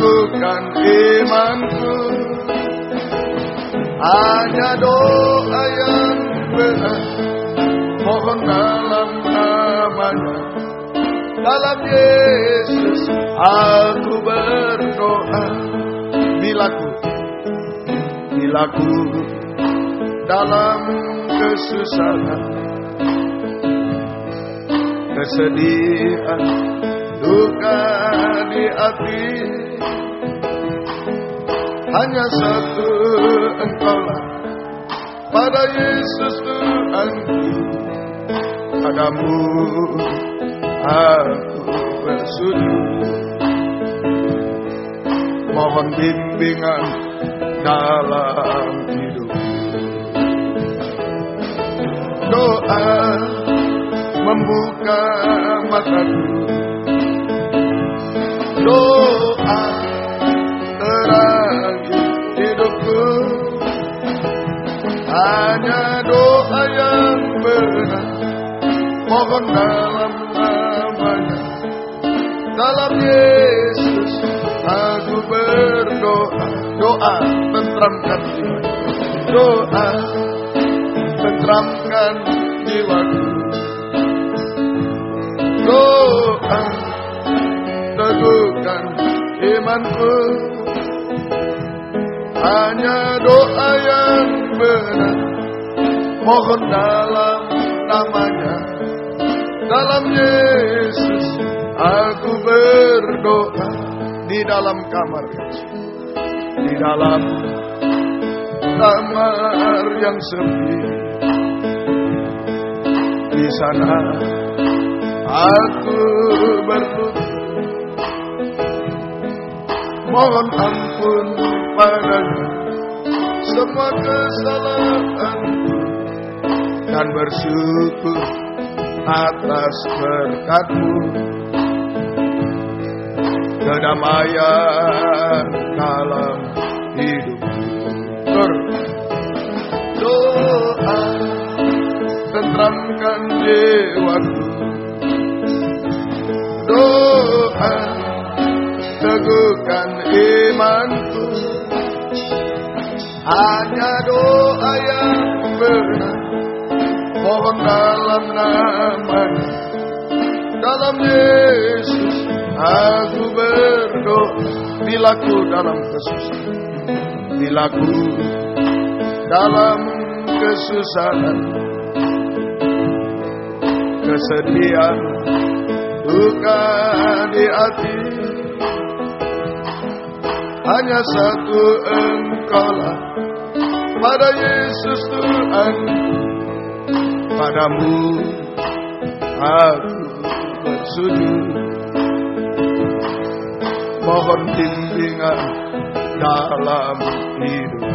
teguhkan imanku. Hanya doa yang benar, mohon dalam namanya. Dalam Yesus aku berdoa. Bila ku dalam kesusahan, kesedihan, duka di hati, hanya satu Engkaulah, pada Yesus Tuhanku. Padamu aku bersujud, mohon bimbingan dalam hidup. Doa membuka mataku, doa terangi hidupku. Hanya doa yang benar, mohon dalam namanya. Dalam Yesus aku berdoa. Doa tentramkan jiwa, doa tentramkan jiwaku. Doa teguhkan imanku. Hanya doa yang benar, mohon dalam namanya. Dalam Yesus aku berdoa. Di dalam kamar, di dalam kamar yang sepi, di sana aku berlutut, mohon ampun padanya semua kesalahanku, dan bersyukur atas berkat-Mu. Kedamaian dalam hidupku. Doa tentramkan jiwaku. Doa teguhkan imanku. Hanya doa yang benar, mohon dalam namanya. Dalam Yesus aku berdoa. Bila ku dalam kesusahan, bila ku dalam kesusahan, kesedihan, duka di hati, hanya satu Engkaulah, pada Yesus Tuhan. Padamu aku bersujud, mohon bimbingan dalam hidup.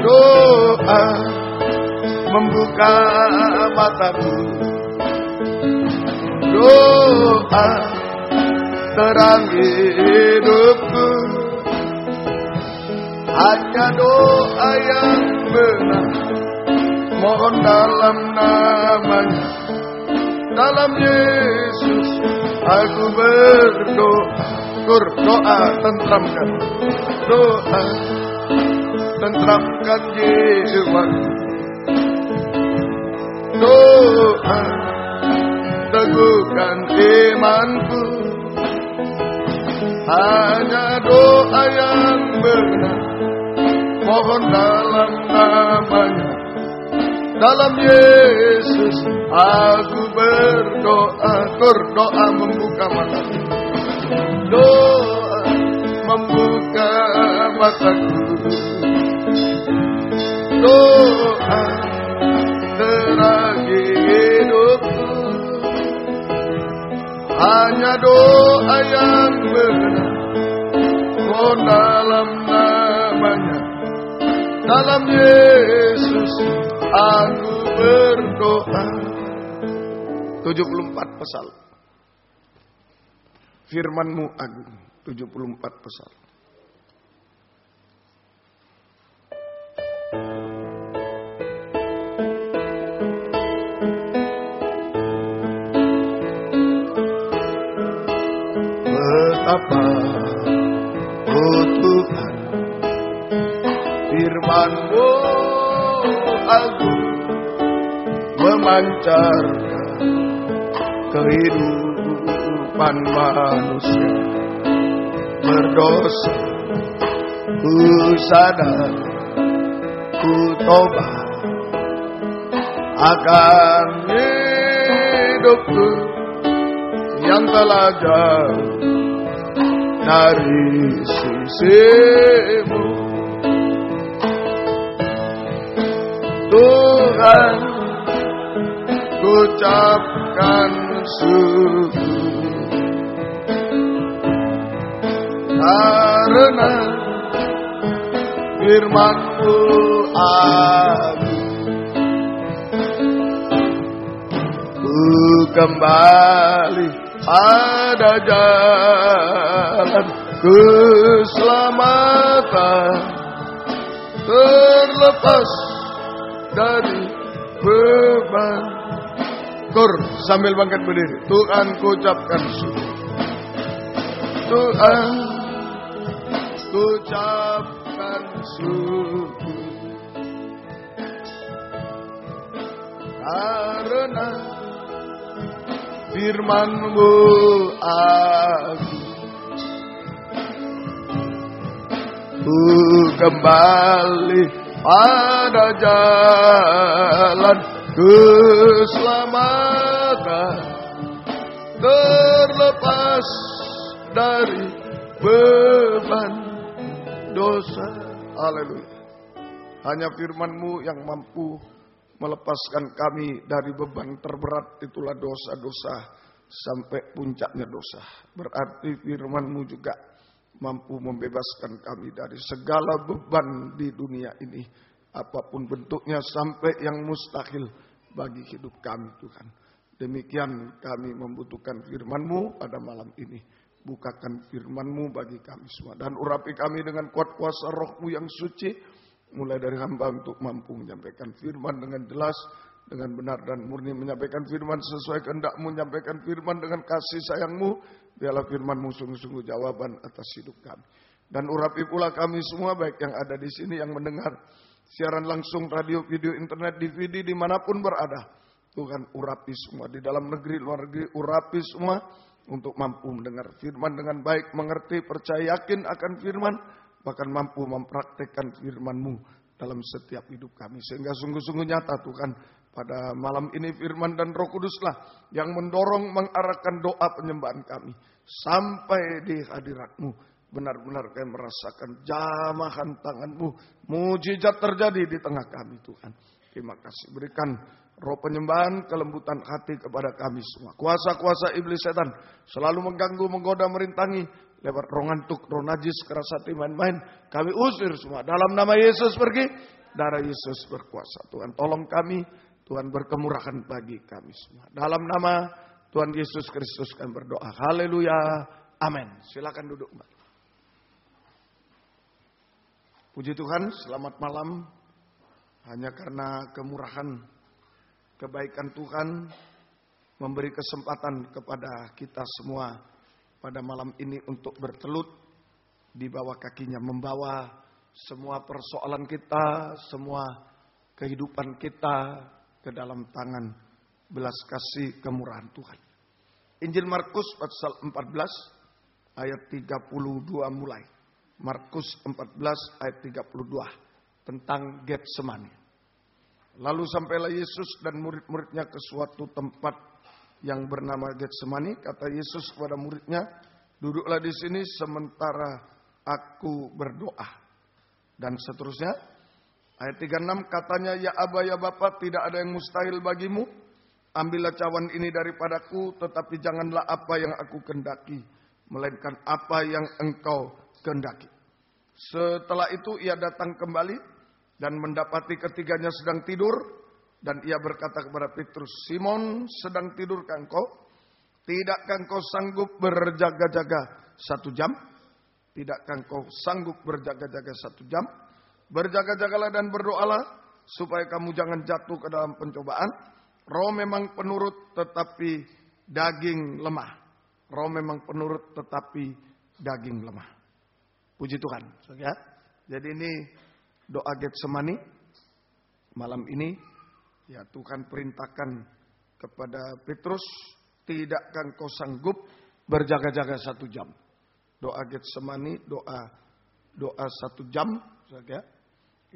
Doa membuka mataku, doa terangi hidupku. Hanya doa yang benar, mohon dalam namanya. Dalam Yesus aku berdoa. Doa tentramkan, doa tentramkan jiwaku. Doa teguhkan imanku. Hanya doa yang benar, mohon dalam namanya. Dalam Yesus aku berdoa. Doa membuka mataku, doa membuka mataku. Doa terangi hidupku. Hanya doa yang benar, mohon dalam namanya. Dalam Yesus aku berdoa. 74 pasal. Firman-Mu agung. 74 pasal. betapa oh Tuhan, firman-Mu agung memancarkan kehidupan manusia berdosa. Ku sadar, ku tobat akan hidupku yang telah jauh dari sisi-Mu. Tuhan, ku ucapkan syukur karena firman-Mu agung. Ku kembali pada jalan keselamatan, terlepas dari beban. Kur sambil bangkit berdiri. Tuhan, ku ucapkan syukur. Tuhan, ku ucapkan syukur karena firman-Mu agung. Ku kembali pada jalan keselamatan, terlepas dari beban dosa. Haleluya. Hanya firman-Mu yang mampu melepaskan kami dari beban terberat, itulah dosa-dosa sampai puncaknya dosa. Berarti firman-Mu juga mampu membebaskan kami dari segala beban di dunia ini, apapun bentuknya, sampai yang mustahil bagi hidup kami Tuhan. Demikian kami membutuhkan firman-Mu pada malam ini. Bukakan firman-Mu bagi kami semua dan urapi kami dengan kuat kuasa Roh-Mu yang suci, mulai dari hamba untuk mampu menyampaikan firman dengan jelas, dengan benar dan murni, menyampaikan firman sesuai kehendak-Mu, menyampaikan firman dengan kasih sayang-Mu. Biarlah firman-Mu sungguh-sungguh jawaban atas hidup kami. Dan urapi pula kami semua, baik yang ada di sini, yang mendengar siaran langsung, radio, video, internet, DVD, dimanapun berada. Tuhan, urapi semua, di dalam negeri, luar negeri, urapi semua, untuk mampu mendengar firman dengan baik, mengerti, percaya, yakin akan firman, bahkan mampu mempraktekkan firman-Mu dalam setiap hidup kami. Sehingga sungguh-sungguh nyata Tuhan, pada malam ini firman dan Roh Kuduslah yang mendorong, mengarahkan doa penyembahan kami sampai di hadirat-Mu. Benar-benar kami merasakan jamahan tangan-Mu, mujizat terjadi di tengah kami Tuhan. Terima kasih, berikan roh penyembahan, kelembutan hati kepada kami semua. Kuasa-kuasa iblis setan selalu mengganggu, menggoda, merintangi lewat roh ngantuk, roh najis, keras hati, main-main, kami usir semua. Dalam nama Yesus pergi, darah Yesus berkuasa. Tuhan tolong kami, Tuhan berkemurahan bagi kami semua. Dalam nama Tuhan Yesus Kristus kami berdoa. Haleluya. Amin. Silakan duduk, Mbak. Puji Tuhan, selamat malam. Hanya karena kemurahan, kebaikan Tuhan memberi kesempatan kepada kita semua pada malam ini untuk bertelut di bawah kakinya, membawa semua persoalan kita, semua kehidupan kita ke dalam tangan belas kasih kemurahan Tuhan. Injil Markus pasal 14 ayat 32 mulai. Markus 14 ayat 32 tentang Getsemani. Lalu sampailah Yesus dan murid-muridnya ke suatu tempat yang bernama Getsemani. Kata Yesus kepada muridnya, duduklah di sini sementara aku berdoa. Dan seterusnya. Ayat 36 katanya, ya Aba, ya Bapa, tidak ada yang mustahil bagimu. Ambillah cawan ini daripadaku, tetapi janganlah apa yang aku kehendaki, melainkan apa yang engkau kehendaki. Setelah itu ia datang kembali dan mendapati ketiganya sedang tidur. Dan ia berkata kepada Petrus, Simon, sedang tidurkah engkau? Tidakkah engkau sanggup berjaga-jaga 1 jam? Tidakkah engkau sanggup berjaga-jaga 1 jam? Berjaga-jagalah dan berdoalah, supaya kamu jangan jatuh ke dalam pencobaan. Roh memang penurut, tetapi daging lemah. Roh memang penurut, tetapi daging lemah. Puji Tuhan. Ya. Jadi ini doa Getsemani malam ini. Ya, Tuhan perintahkan kepada Petrus, tidakkah engkau sanggup berjaga-jaga 1 jam? Doa Getsemani, doa 1 jam. Ya.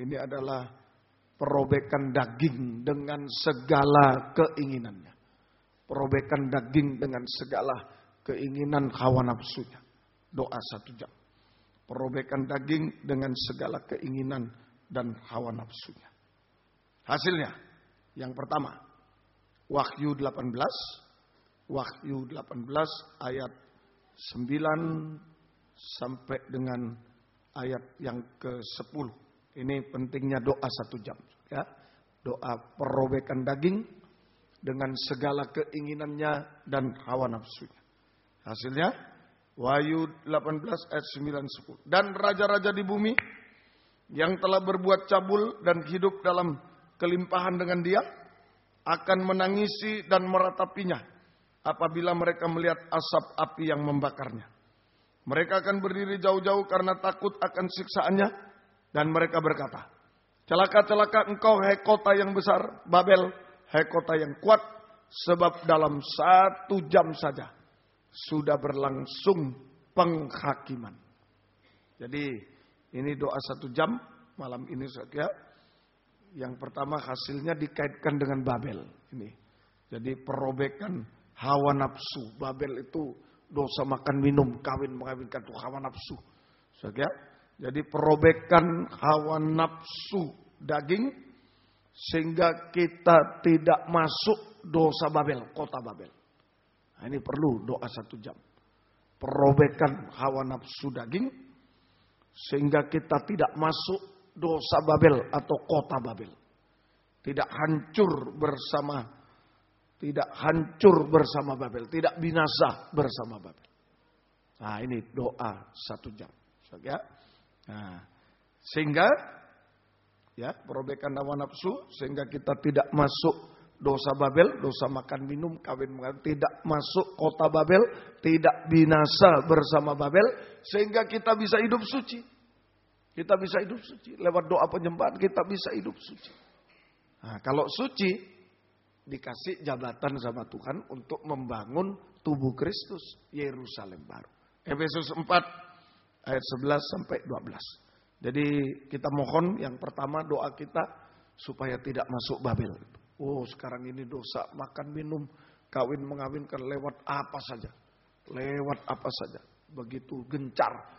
Ini adalah perobekan daging dengan segala keinginannya. Perobekan daging dengan segala keinginan hawa nafsunya. Doa 1 jam. Perobekan daging dengan segala keinginan dan hawa nafsunya. Hasilnya, yang pertama, Wahyu 18 ayat 9 sampai dengan ayat yang ke-10. Ini pentingnya doa 1 jam. Ya. Doa perobekan daging dengan segala keinginannya dan hawa nafsunya. Hasilnya, Wahyu 18 ayat 9-10. Dan raja-raja di bumi yang telah berbuat cabul dan hidup dalam kelimpahan dengan dia akan menangisi dan meratapinya apabila mereka melihat asap api yang membakarnya. Mereka akan berdiri jauh-jauh karena takut akan siksaannya dan mereka berkata, celaka-celaka engkau hai kota yang besar, Babel, hai kota yang kuat, sebab dalam 1 jam saja sudah berlangsung penghakiman. Jadi ini doa 1 jam malam ini saja. Yang pertama hasilnya dikaitkan dengan Babel. Ini. Jadi perobekan hawa nafsu. Babel itu dosa makan minum, kawin mengawinkan itu hawa nafsu. Saja. Jadi perobekan hawa nafsu daging sehingga kita tidak masuk dosa Babel, kota Babel. Nah, ini perlu doa 1 jam. Perobekan hawa nafsu daging sehingga kita tidak masuk dosa Babel atau kota Babel. Tidak hancur bersama Babel, tidak binasa bersama Babel. Nah, ini doa 1 jam. Ya. Nah, sehingga ya, perobekan hawa nafsu sehingga kita tidak masuk dosa Babel, dosa makan minum, kawin mengawin, tidak masuk kota Babel, tidak binasa bersama Babel, sehingga kita bisa hidup suci. Kita bisa hidup suci. Lewat doa penyembahan kita bisa hidup suci. Nah, kalau suci, dikasih jabatan sama Tuhan untuk membangun tubuh Kristus, Yerusalem baru. Efesus 4 ayat 11 sampai 12. Jadi kita mohon yang pertama doa kita supaya tidak masuk Babel. Oh, sekarang ini dosa makan minum, kawin mengawinkan lewat apa saja. Lewat apa saja. Begitu gencar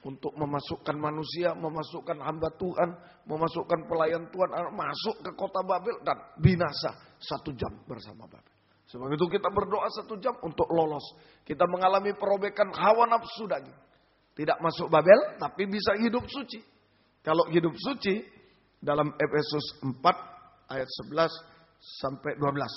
untuk memasukkan manusia, memasukkan hamba Tuhan, memasukkan pelayan Tuhan, masuk ke kota Babel dan binasa 1 jam bersama Babel. Sebab itu kita berdoa 1 jam untuk lolos. Kita mengalami perobekan hawa nafsu daging. Tidak masuk Babel, tapi bisa hidup suci. Kalau hidup suci, dalam Efesus 4 ayat 11 sampai 12.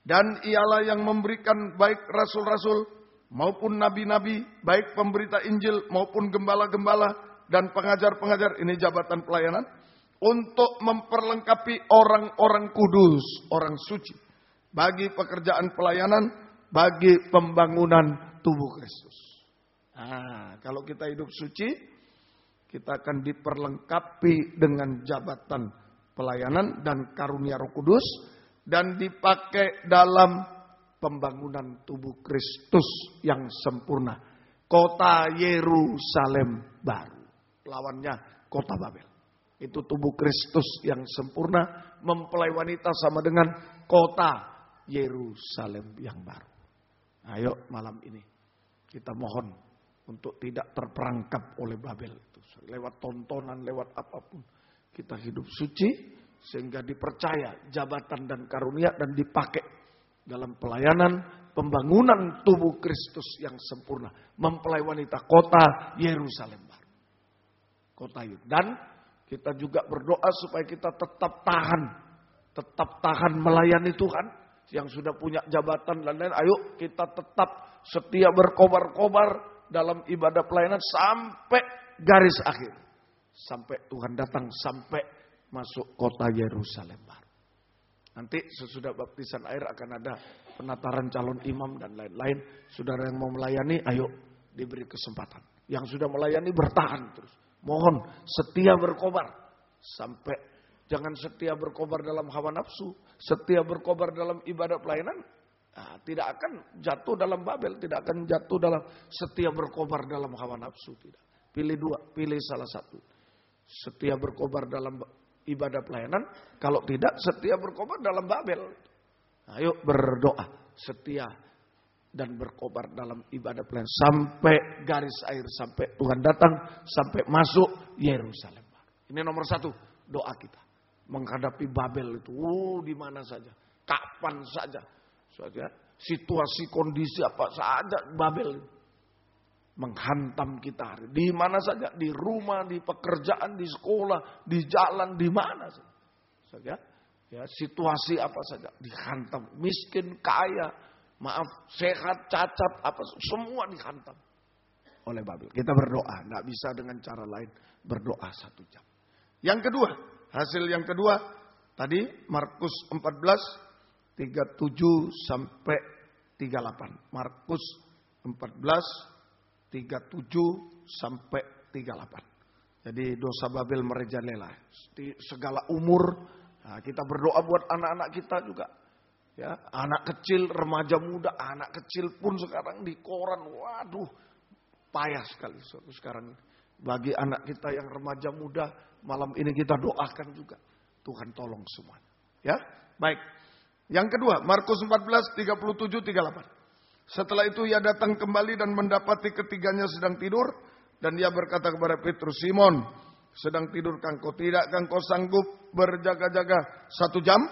Dan ialah yang memberikan baik rasul-rasul maupun nabi-nabi, baik pemberita Injil maupun gembala-gembala dan pengajar-pengajar, ini jabatan pelayanan, untuk memperlengkapi orang-orang kudus, orang suci, bagi pekerjaan pelayanan, bagi pembangunan tubuh Kristus. Nah, kalau kita hidup suci, kita akan diperlengkapi dengan jabatan pelayanan dan karunia Roh Kudus dan dipakai dalam pembangunan tubuh Kristus yang sempurna. Kota Yerusalem baru. Lawannya kota Babel. Itu tubuh Kristus yang sempurna mempelai wanita sama dengan kota Yerusalem yang baru. Ayo malam ini kita mohon untuk tidak terperangkap oleh Babel itu. Lewat tontonan, lewat apapun. Kita hidup suci sehingga dipercaya jabatan dan karunia dan dipakai dalam pelayanan pembangunan tubuh Kristus yang sempurna. Mempelai wanita kota Yerusalem baru. Kota itu. Dan kita juga berdoa supaya kita tetap tahan melayani Tuhan. Yang sudah punya jabatan dan lain-lain. Ayo kita tetap setia berkobar-kobar dalam ibadah pelayanan sampai garis akhir. Sampai Tuhan datang, sampai masuk kota Yerusalem baru. Nanti sesudah baptisan air akan ada penataran calon imam dan lain-lain. Saudara yang mau melayani, ayo diberi kesempatan. Yang sudah melayani bertahan terus. Mohon setia berkobar. Sampai jangan setia berkobar dalam hawa nafsu. Setia berkobar dalam ibadah pelayanan. Nah, tidak akan jatuh dalam Babel. Tidak akan jatuh dalam setia berkobar dalam hawa nafsu. Tidak. Pilih dua. Pilih salah satu. Setia berkobar dalam ibadah pelayanan. Kalau tidak setia berkobar dalam Babel. Ayo berdoa. Setia dan berkobar dalam ibadah pelayanan. Sampai garis air. Sampai Tuhan datang. Sampai masuk Yerusalem. Ini nomor satu. Doa kita. Menghadapi Babel itu. Di mana saja. Kapan saja. Situasi kondisi apa saja Babel. Menghantam kita. Di mana saja. Di rumah, di pekerjaan, di sekolah, di jalan, di mana saja. Ya, situasi apa saja. Dihantam. Miskin, kaya. Maaf, sehat, cacat, apa semua dihantam oleh Babel. Kita berdoa, nggak bisa dengan cara lain. Berdoa 1 jam. Yang kedua, hasil yang kedua tadi Markus 14 37 sampai 38. Markus 14 37 sampai 38. Jadi dosa Babel merajalela di segala umur. Nah, kita berdoa buat anak-anak kita juga. Ya, anak kecil, remaja muda, anak kecil pun sekarang di koran, waduh, payah sekali sekarang ini. Bagi anak kita yang remaja muda, malam ini kita doakan juga. Tuhan tolong semuanya. Ya, baik. Yang kedua, Markus 14, 37-38. Setelah itu ia datang kembali dan mendapati ketiganya sedang tidur. Dan ia berkata kepada Petrus, Simon, sedang tidurkah engkau? Tidakkah engkau sanggup berjaga-jaga 1 jam?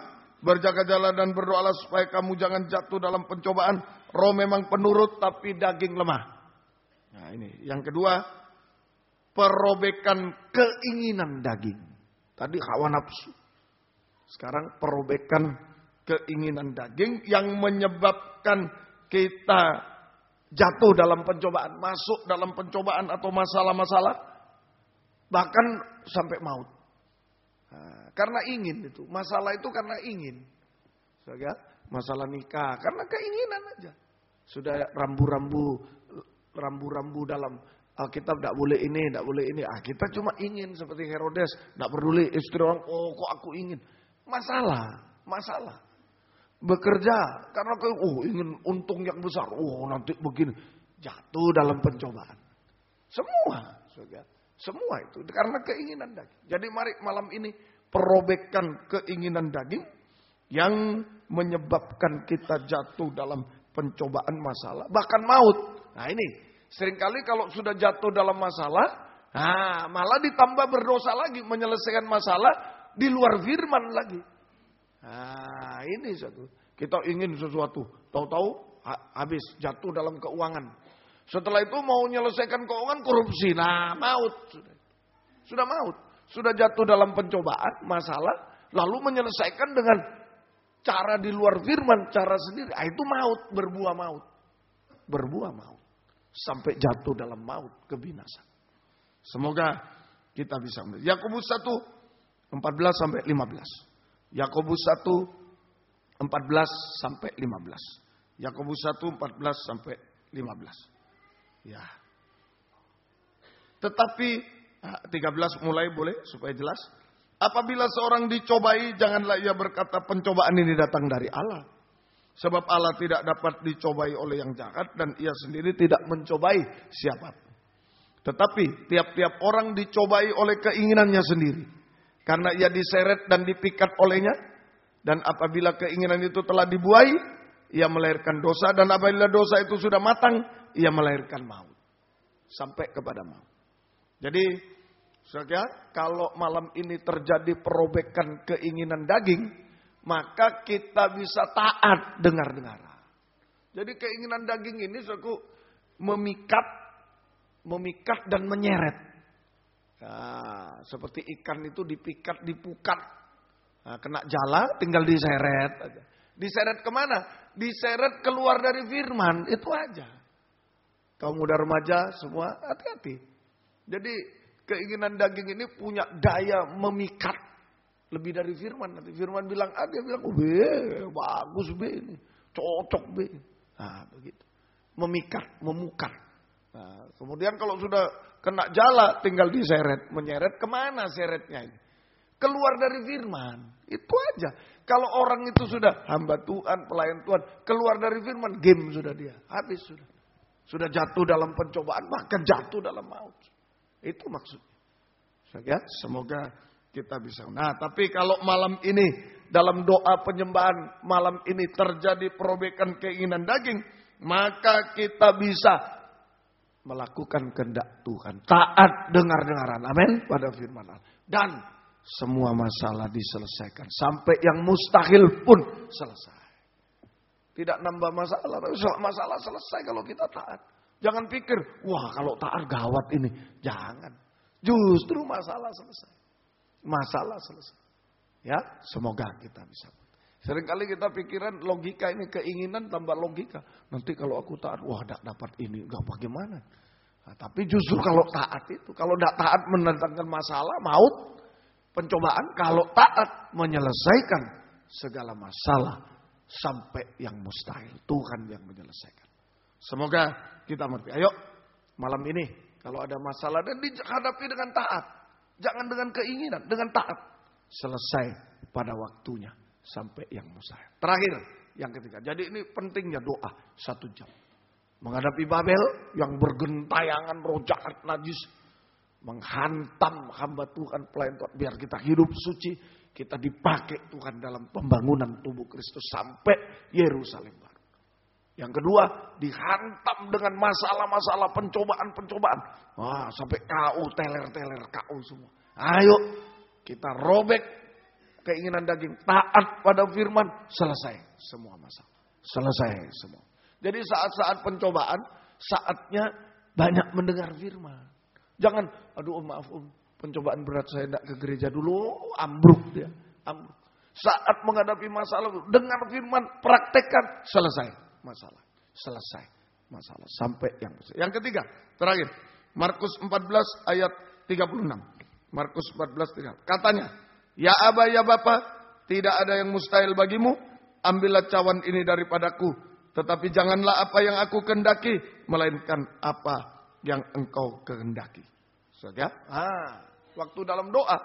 Berjaga-jaga dan berdoalah supaya kamu jangan jatuh dalam pencobaan. Roh memang penurut tapi daging lemah. Nah ini yang kedua. Perobekan keinginan daging. Tadi hawa nafsu. Sekarang perobekan keinginan daging yang menyebabkan kita jatuh dalam pencobaan. Masuk dalam pencobaan atau masalah-masalah. Bahkan sampai maut. Nah, karena ingin itu. Masalah itu karena ingin. Masalah nikah. Karena keinginan aja. Sudah rambu-rambu dalam Alkitab tidak boleh ini, tidak boleh ini. Kita cuma ingin seperti Herodes. Tidak peduli istri orang, kok aku ingin. Masalah. Bekerja. Karena ingin untung yang besar. Nanti begini. Jatuh dalam pencobaan. Semua itu karena keinginan daging. Jadi mari malam ini perobekkan keinginan daging yang menyebabkan kita jatuh dalam pencobaan masalah. Bahkan maut. Nah ini seringkali kalau sudah jatuh dalam masalah. Malah ditambah berdosa lagi. Menyelesaikan masalah di luar firman lagi. Nah ini satu. Kita ingin sesuatu. Tahu-tahu habis jatuh dalam keuangan. Setelah itu mau menyelesaikan keuangan korupsi. Nah maut. Sudah maut. Sudah jatuh dalam pencobaan, masalah. Lalu menyelesaikan dengan cara di luar firman. Cara sendiri. Itu maut. Berbuah maut. Sampai jatuh dalam maut. Kebinasan. Semoga kita bisa melihat. Yakobus 1, 14 sampai 15. Yakobus 1, 14 sampai 15. Yakobus 1, 14 sampai 15. Ya. Tetapi 13 mulai boleh supaya jelas. Apabila seorang dicobai, janganlah ia berkata pencobaan ini datang dari Allah. Sebab Allah tidak dapat dicobai oleh yang jahat dan ia sendiri tidak mencobai siapapun. Tetapi tiap-tiap orang dicobai oleh keinginannya sendiri. Karena ia diseret dan dipikat olehnya. Dan apabila keinginan itu telah dibuai, ia melahirkan dosa. Dan apabila dosa itu sudah matang, ia melahirkan maut. Sampai kepada maut. Jadi, saudara, kalau malam ini terjadi perobekan keinginan daging, maka kita bisa taat dengar-dengaran. Jadi keinginan daging ini saudara, memikat dan menyeret. Nah, seperti ikan itu dipikat, dipukat. Nah, kena jala tinggal diseret aja. Diseret kemana? Diseret keluar dari firman, itu aja. Kaum muda remaja semua hati-hati. Jadi keinginan daging ini punya daya memikat. Lebih dari firman. Nanti firman bilang A, dia bilang B, bagus B ini. Cocok B. Nah begitu. Memikat, memukat. Nah, kemudian kalau sudah kena jala tinggal diseret. Menyeret kemana seretnya ini? Keluar dari firman. Itu aja. Kalau orang itu sudah hamba Tuhan, pelayan Tuhan. Keluar dari firman, game sudah dia. Habis sudah. Sudah jatuh dalam pencobaan, bahkan jatuh dalam maut. Itu maksudnya. Ya, semoga kita bisa. Nah, tapi kalau malam ini dalam doa penyembahan malam ini terjadi perobekan keinginan daging, maka kita bisa melakukan kehendak Tuhan. Taat dengar-dengaran. Amin. Pada firman Allah. Dan semua masalah diselesaikan. Sampai yang mustahil pun selesai. Tidak nambah masalah. Masalah selesai kalau kita taat. Jangan pikir, wah kalau taat gawat ini. Jangan. Justru masalah selesai. Masalah selesai. Ya, semoga kita bisa. Seringkali kita pikiran logika ini keinginan tambah logika. Nanti kalau aku taat, wah tidak dapat ini, enggak bagaimana. Nah, tapi justru kalau taat itu, kalau tidak taat mendatangkan masalah, maut, pencobaan. Kalau taat menyelesaikan segala masalah sampai yang mustahil. Tuhan yang menyelesaikan. Semoga kita mengerti. Ayo malam ini kalau ada masalah dan dihadapi dengan taat. Jangan dengan keinginan, dengan taat. Selesai pada waktunya sampai yang mustahil. Terakhir, yang ketiga. Jadi ini pentingnya doa 1 jam. Menghadapi Babel yang bergentayangan roh jahat najis. Menghantam hamba Tuhan, pelayan Tuhan. Biar kita hidup suci. Kita dipakai Tuhan dalam pembangunan tubuh Kristus sampai Yerusalem baru. Yang kedua, dihantam dengan masalah-masalah pencobaan-pencobaan. Wah, sampai KU, teler-teler KU semua. Ayo, kita robek keinginan daging. Taat pada firman, selesai semua masalah. Selesai semua. Jadi saat-saat pencobaan, saatnya banyak mendengar firman. Jangan, aduh maaf pencobaan berat saya tidak ke gereja dulu, ambruk dia. Ambruk. Saat menghadapi masalah, dengar firman, praktekkan, selesai masalah. Selesai masalah. Sampai yang besar. Yang ketiga, terakhir. Markus 14 ayat 36. Markus 14 3. Katanya, ya Aba, ya Bapa, tidak ada yang mustahil bagimu. Ambillah cawan ini daripadaku. Tetapi janganlah apa yang aku kehendaki, melainkan apa yang engkau kehendaki. Saudara, waktu dalam doa,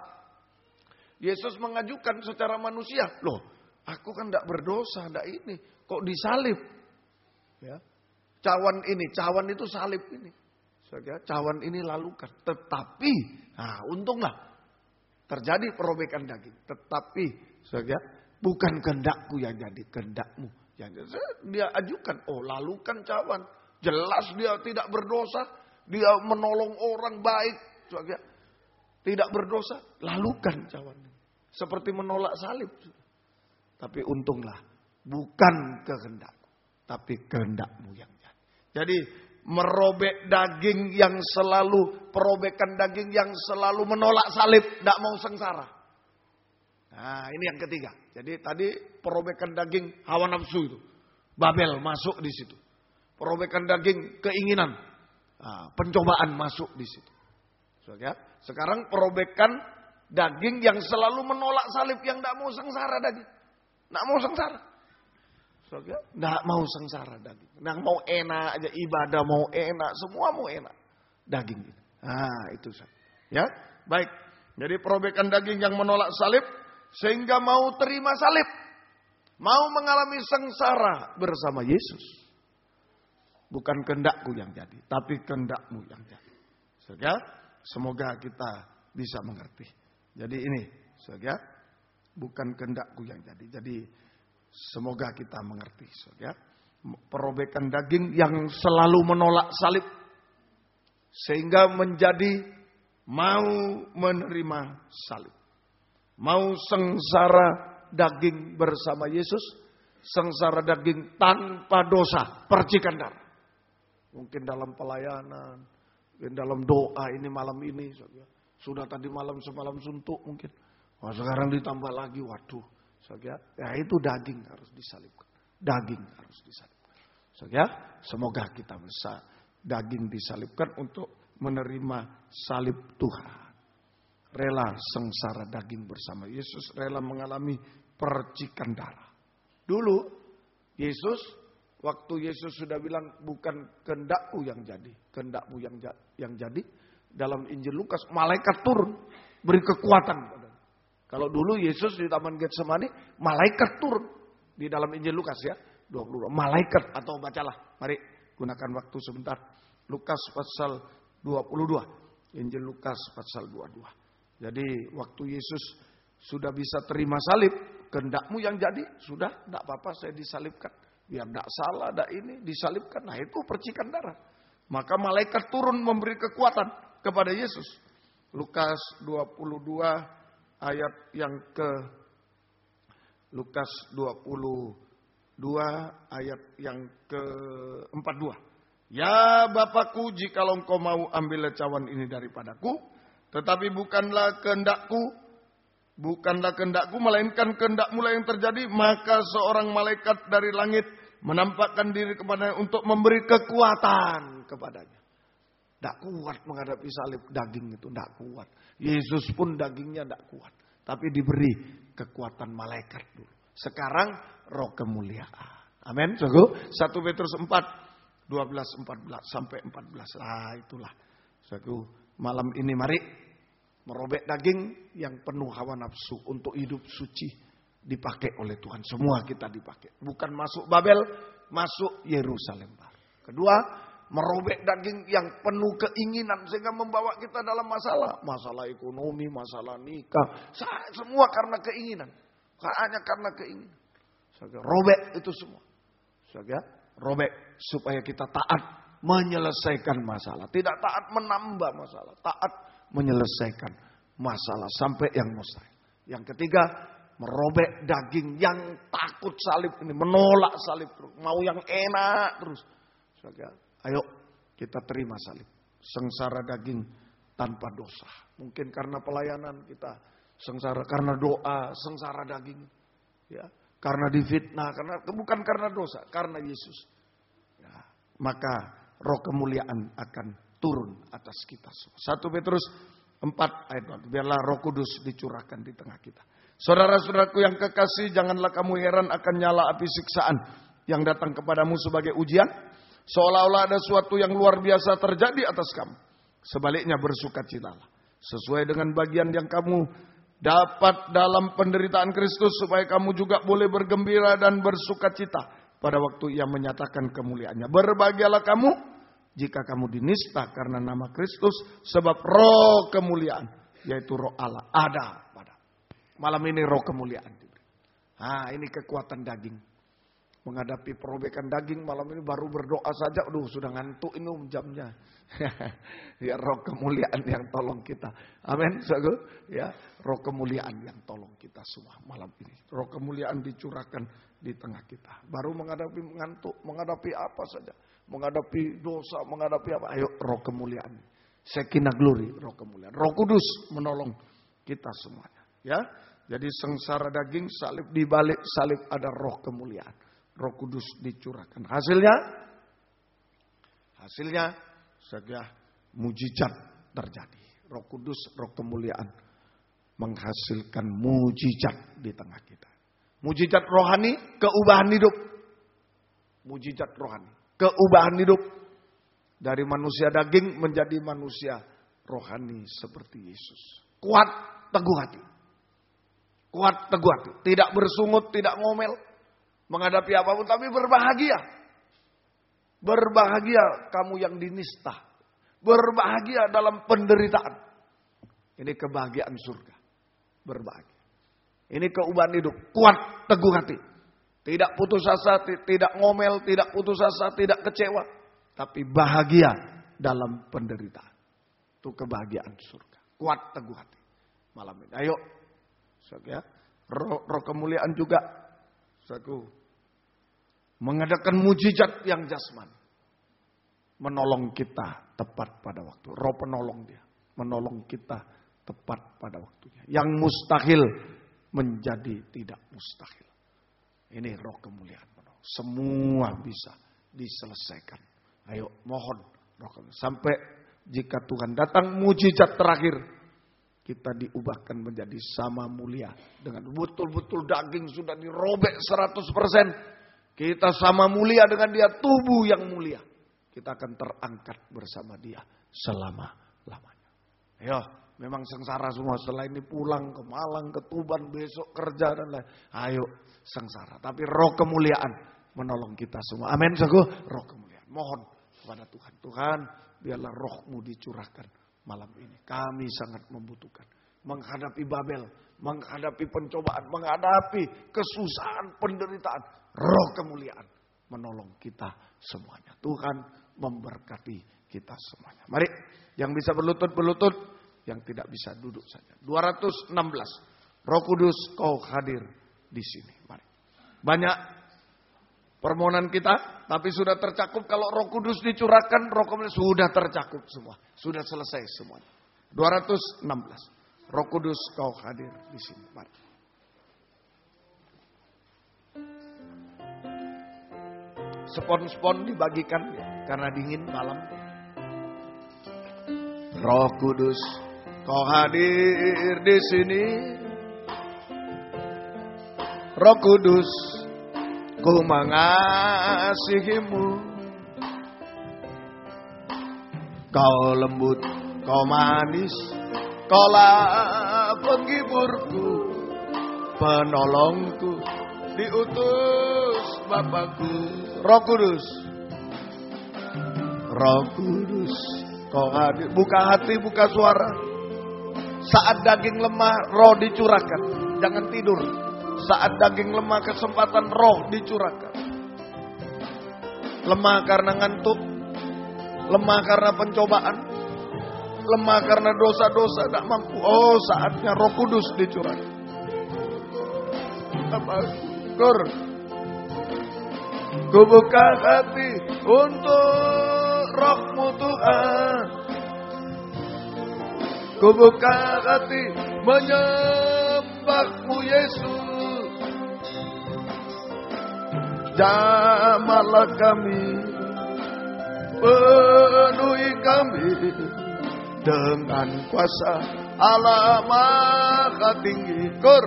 Yesus mengajukan secara manusia. Loh, aku kan tidak berdosa, tidak ini. Kok disalib? Ya, cawan itu salib ini. Saudara, cawan ini lalukan. Tetapi, untunglah terjadi perobekan daging. Tetapi, saudara, bukan kehendakku yang jadi, kehendakmu yang jadi. Dia ajukan, lalukan cawan. Jelas dia tidak berdosa. Dia menolong orang baik. Saudara, tidak berdosa, lalukan cawan. Seperti menolak salib. Tapi untunglah, bukan kehendakku, tapi kehendakmu yang jadi. Jadi merobek daging yang selalu, perobekan daging yang selalu menolak salib, tidak mau sengsara. Nah, ini yang ketiga. Jadi tadi perobekan daging hawa nafsu itu, Babel masuk di situ. Perobekan daging keinginan, pencobaan masuk di situ. Sekarang perobekan daging yang selalu menolak salib, yang tidak mau sengsara daging. Tidak mau sengsara. Tidak mau sengsara daging. Tidak mau enak aja, ibadah mau enak, semua mau enak. Daging. Itu. Ya, baik. Jadi perobekan daging yang menolak salib, sehingga mau terima salib. Mau mengalami sengsara bersama Yesus. Bukan kehendakku yang jadi, tapi kehendakmu yang jadi. Saudara, semoga kita bisa mengerti. Jadi ini, saudara, bukan kehendakku yang jadi. Jadi semoga kita mengerti, saudara. Perobekan daging yang selalu menolak salib, sehingga menjadi mau menerima salib. Mau sengsara daging bersama Yesus, sengsara daging tanpa dosa, percikan darah. Mungkin dalam pelayanan, mungkin dalam doa ini malam ini. Sudah tadi malam semalam suntuk mungkin. Sekarang ditambah lagi, waduh. Ya itu daging harus disalibkan. Daging harus disalibkan. Semoga kita bisa daging disalibkan untuk menerima salib Tuhan. Rela sengsara daging bersama Yesus. Rela mengalami percikan darah. Dulu Yesus Waktu Yesus sudah bilang bukan kehendakku yang jadi, kehendakmu yang jadi. Dalam Injil Lukas malaikat turun beri kekuatan. Kalau dulu Yesus di Taman Getsemani malaikat turun. Di dalam Injil Lukas ya 22 malaikat, atau bacalah, mari gunakan waktu sebentar. Lukas pasal 22, Injil Lukas pasal 22. Jadi waktu Yesus sudah bisa terima salib, kehendakmu yang jadi, sudah tidak apa-apa saya disalibkan. Biar tidak salah, tidak ini, disalibkan. Nah itu percikan darah. Maka malaikat turun memberi kekuatan kepada Yesus. Lukas 22 ayat yang ke Lukas 22 ayat yang ke-42. Ya Bapakku, jikalau engkau mau ambil cawan ini daripadaku, tetapi bukanlah kehendakku, melainkan kehendakmu lah yang terjadi. Maka seorang malaikat dari langit menampakkan diri kepadanya untuk memberi kekuatan kepadanya. Tidak kuat menghadapi salib, daging itu tidak kuat. Yesus pun dagingnya tidak kuat. Tapi diberi kekuatan malaikat dulu. Sekarang roh kemuliaan. Amin. 1 Petrus 4, 12-14 sampai 14. Ah itulah. Malam ini mari merobek daging yang penuh hawa nafsu untuk hidup suci. Dipakai oleh Tuhan. Semua kita dipakai. Bukan masuk Babel, masuk Yerusalem baru. Kedua, merobek daging yang penuh keinginan sehingga membawa kita dalam masalah. Masalah ekonomi, masalah nikah. Semua karena keinginan. Hanya karena keinginan. Robek itu semua. Robek supaya kita taat menyelesaikan masalah. Tidak taat menambah masalah. Taat menyelesaikan masalah sampai yang mustahil. Yang ketiga, merobek daging yang takut salib ini. Menolak salib terus. Mau yang enak terus. Ayo kita terima salib. Sengsara daging tanpa dosa. Mungkin karena pelayanan kita sengsara, karena doa sengsara daging. Ya, karena difitnah, bukan karena dosa, karena Yesus. Ya, maka roh kemuliaan akan turun atas kita semua. 1 Petrus 4 ayat 1. Biarlah Roh Kudus dicurahkan di tengah kita. Saudara-saudaraku yang kekasih, janganlah kamu heran akan nyala api siksaan yang datang kepadamu sebagai ujian, seolah-olah ada sesuatu yang luar biasa terjadi atas kamu. Sebaliknya bersukacitalah, sesuai dengan bagian yang kamu dapat dalam penderitaan Kristus, supaya kamu juga boleh bergembira dan bersukacita pada waktu Ia menyatakan kemuliaannya. Berbahagialah kamu jika kamu dinista karena nama Kristus, sebab roh kemuliaan, yaitu roh Allah, ada pada. Malam ini roh kemuliaan. Ini kekuatan daging. Menghadapi perobekan daging malam ini baru berdoa saja. Sudah ngantuk ini jamnya. Ya roh kemuliaan yang tolong kita. Amin. Ya, roh kemuliaan yang tolong kita semua malam ini. Roh kemuliaan dicurahkan di tengah kita. Baru menghadapi ngantuk, menghadapi apa saja. Menghadapi dosa, menghadapi apa. Ayo roh kemuliaan. Shekinah glory, roh kemuliaan. Roh Kudus menolong kita semuanya. Ya, jadi sengsara daging, salib, di balik salib ada roh kemuliaan. Roh Kudus dicurahkan. Hasilnya saja mujizat terjadi. Roh Kudus, roh kemuliaan menghasilkan mujizat di tengah kita. Mujizat rohani, keubahan hidup. Mujizat rohani, keubahan hidup. Dari manusia daging menjadi manusia rohani seperti Yesus. Kuat, teguh hati. Kuat, teguh hati. Tidak bersungut, tidak ngomel. Menghadapi apapun, tapi berbahagia. Berbahagia kamu yang dinista. Berbahagia dalam penderitaan. Ini kebahagiaan surga. Berbahagia. Ini keubahan hidup. Kuat, teguh hati. Tidak putus asa, tidak ngomel, tidak putus asa, tidak kecewa. Tapi bahagia dalam penderitaan. Itu kebahagiaan surga. Kuat, teguh hati. Malam ini. Ayo. Roh kemuliaan juga. Mengadakan mujizat yang jasmani. Menolong kita tepat pada waktu. Roh penolong dia. Menolong kita tepat pada waktunya. Yang mustahil menjadi tidak mustahil. Ini roh kemuliaan. Semua bisa diselesaikan. Ayo mohon. Sampai jika Tuhan datang mujizat terakhir. Kita diubahkan menjadi sama mulia. Dengan betul-betul daging sudah dirobek 100%. Kita sama mulia dengan dia, tubuh yang mulia. Kita akan terangkat bersama dia selama-lamanya. Ayo, memang sengsara semua. Setelah ini pulang ke Malang, ke Tuban, besok kerja dan lain. Ayo, sengsara. Tapi roh kemuliaan menolong kita semua. Amin, saudara. Roh kemuliaan. Mohon kepada Tuhan. Tuhan, biarlah rohmu dicurahkan malam ini. Kami sangat membutuhkan. Menghadapi Babel, menghadapi pencobaan, menghadapi kesusahan, penderitaan. Roh kemuliaan menolong kita semuanya. Tuhan memberkati kita semuanya. Mari, yang bisa berlutut, yang tidak bisa duduk saja. 216. Roh Kudus, kau hadir di sini. Mari. Banyak permohonan kita, tapi sudah tercakup. Kalau Roh Kudus dicurahkan, Roh kemuliaan sudah tercakup semua. Sudah selesai semuanya. 216. Roh Kudus, kau hadir di sini. Mari. Spon-spon dibagikan ya, karena dingin malam. Roh Kudus, kau hadir di sini. Roh Kudus, ku mengasihimu. Kau lembut, kau manis. Kaulah penghiburku, penolongku, diutus Bapakku. Roh Kudus, Roh Kudus, kau hadir. Buka hati, buka suara. Saat daging lemah, roh dicurahkan. Jangan tidur. Saat daging lemah, kesempatan roh dicurahkan. Lemah karena ngantuk, lemah karena pencobaan, lemah karena dosa-dosa tak mampu. Oh, saatnya Roh Kudus dicurahkan. Kur, ku buka hati untuk Roh-Mu Tuhan. Ku buka hati menyembah-Mu Yesus. Jamahlah kami, penuhi kami dengan kuasa Allah Maha Tinggi. Kur,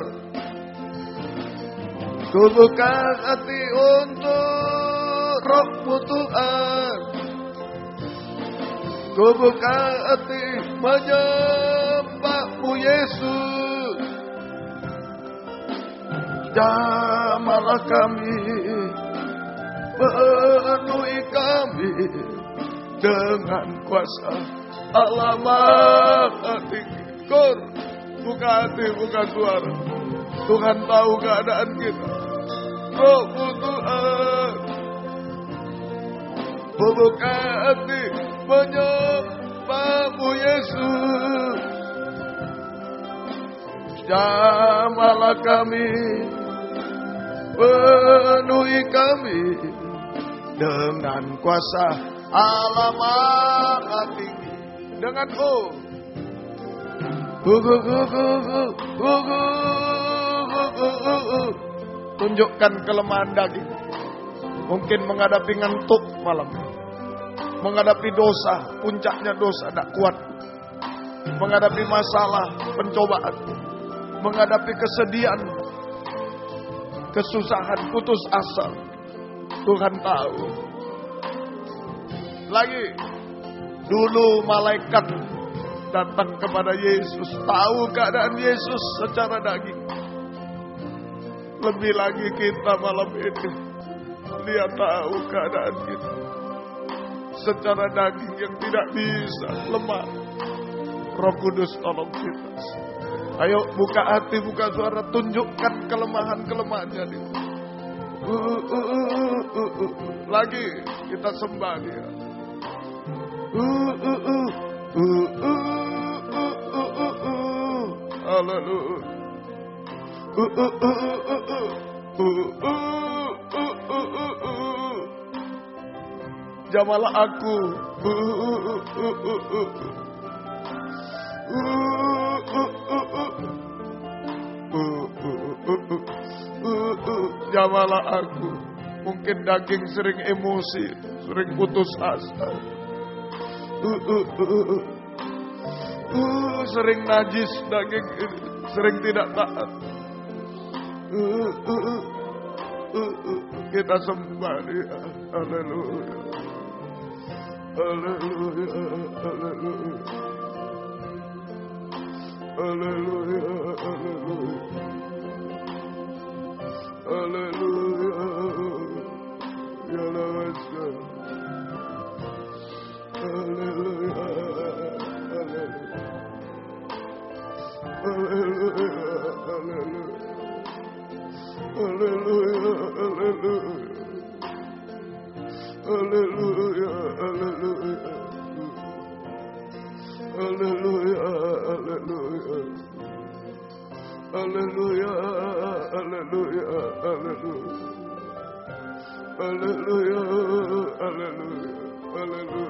ku buka hati untuk Roh-Mu Tuhan. Ku buka hati menyembah-Mu Yesus. Jamahlah kami, penuhi kami dengan kuasa Allah Maha Tinggi. Kur, buka hati, buka suara. Tuhan tahu keadaan kita. Roh-Mu Tuhan, buka hati menyembah-Mu Yesus. Jamahlah kami, penuhi kami dengan kuasa Allah Maha Tinggi. Dengan tunjukkan kelemahan daging. Mungkin menghadapi ngantuk malam, menghadapi dosa, puncaknya dosa tak kuat, menghadapi masalah, pencobaan, menghadapi kesedihan, kesusahan, putus asa. Tuhan tahu. Lagi, dulu malaikat datang kepada Yesus, tahu keadaan Yesus secara daging. Lebih lagi kita malam ini, dia tahu keadaan kita secara daging yang tidak bisa, lemah. Roh Kudus tolong kita. Ayo buka hati, buka suara, tunjukkan kelemahan-kelemahannya dia. Lagi kita sembah dia. Haleluya. Jamahlah aku. Jamahlah aku. Mungkin daging sering emosi, sering putus asa. Sering najis daging ini, sering tidak taat. Kita sembah Dia. Haleluya. Haleluya. Haleluya. Haleluya. Haleluya. Haleluya. Ya Allah. Haleluya. Haleluya. Haleluya. Haleluya. Haleluya. Haleluya. Haleluya. Haleluya. Haleluya. Haleluya. Haleluya. Haleluya. Haleluya. Haleluya.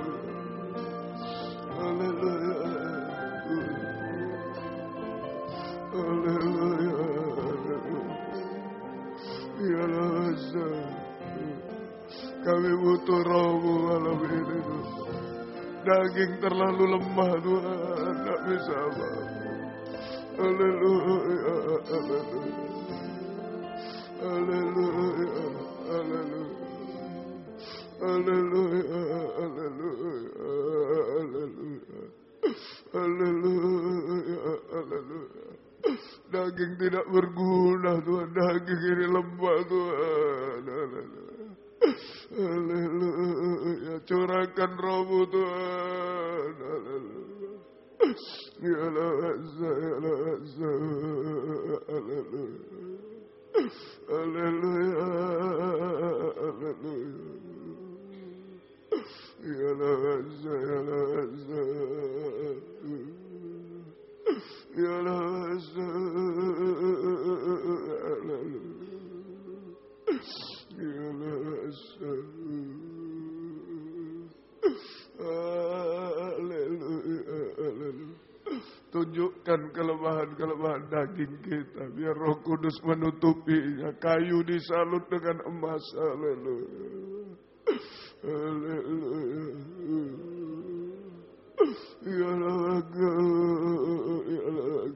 Haleluya. Haleluya. Ya Allah, kami butuh Roh-Mu malam ini. Daging terlalu lemah Tuhan, tak bisa apa. Haleluya. Haleluya. Haleluya. Haleluya. Haleluya. Haleluya. Haleluya. Haleluya. Daging tidak berguna Tuhan, daging ini lemah Tuhan. Haleluya. Curahkan Roh-Mu Tuhan. Haleluya. Ya Allah, ya Allah. Haleluya. Haleluya. Haleluya. Ya Allah, ya Allah. Ya Allah, ya Allah. Tunjukkan kelemahan-kelemahan daging kita, biar Roh Kudus menutupinya. Kayu disalut dengan emas. Haleluya. Haleluya. Ya Allah, ya Allah,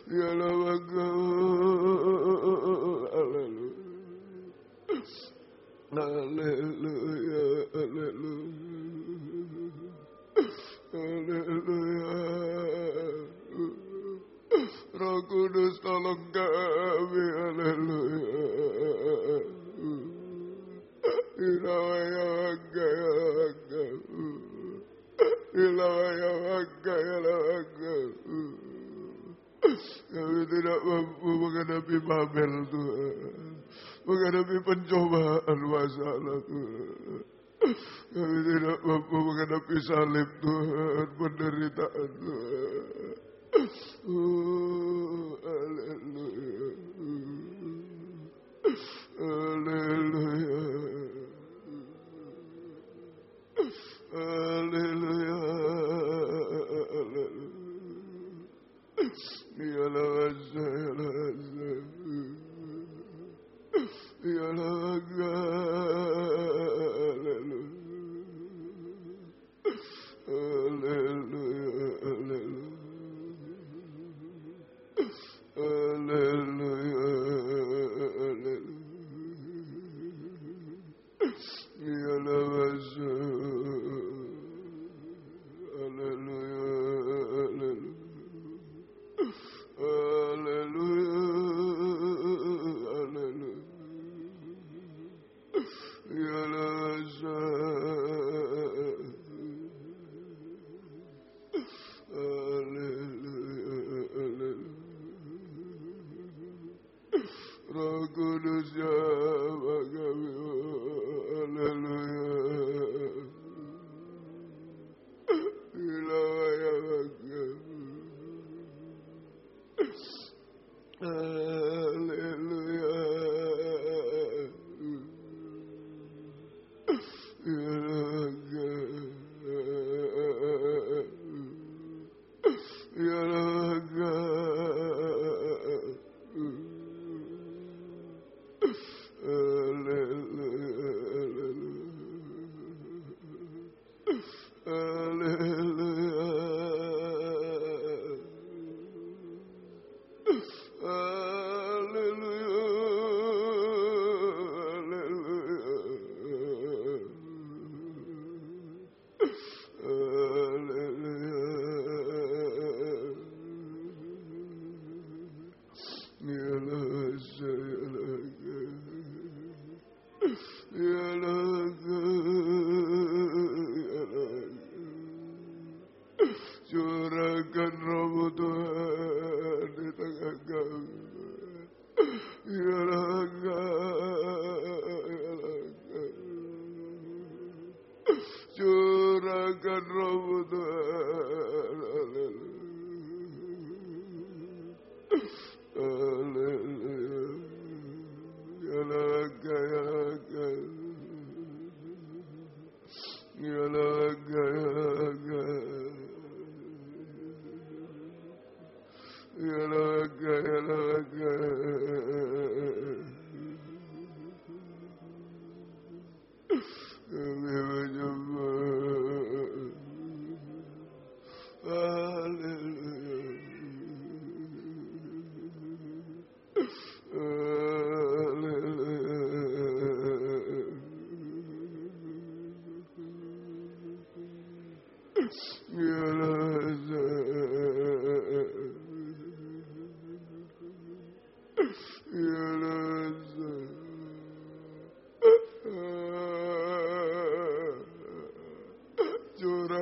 ya Allah, haleluya, haleluya. Roh Kudus tolong kami. Haleluya. Kami tidak mampu menghadapi Babel Tuhan, menghadapi pencobaan masalah Tuhan. Kami tidak mampu menghadapi salib Tuhan, penderitaan Tuhan. Haleluya. Haleluya. Haleluya. Haleluya. Ya Allah, ya Allah. Ya Allah. Haleluya. Haleluya. Haleluya. Ya Allah. Roh Kudus jawab kami. Haleluya. Haleluya. Curahkan Roh Tuhan di tengah kami. Curahkan Roh Tuhan.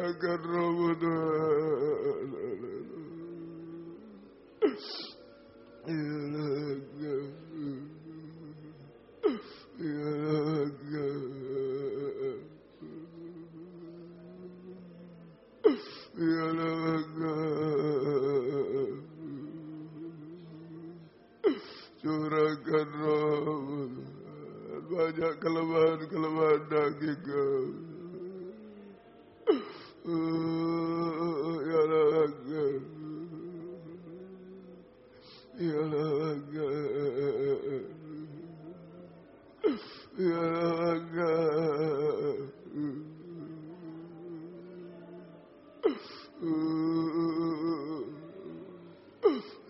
Curahkan Roh curahkan Roh. Banyak kelemahan daging kami.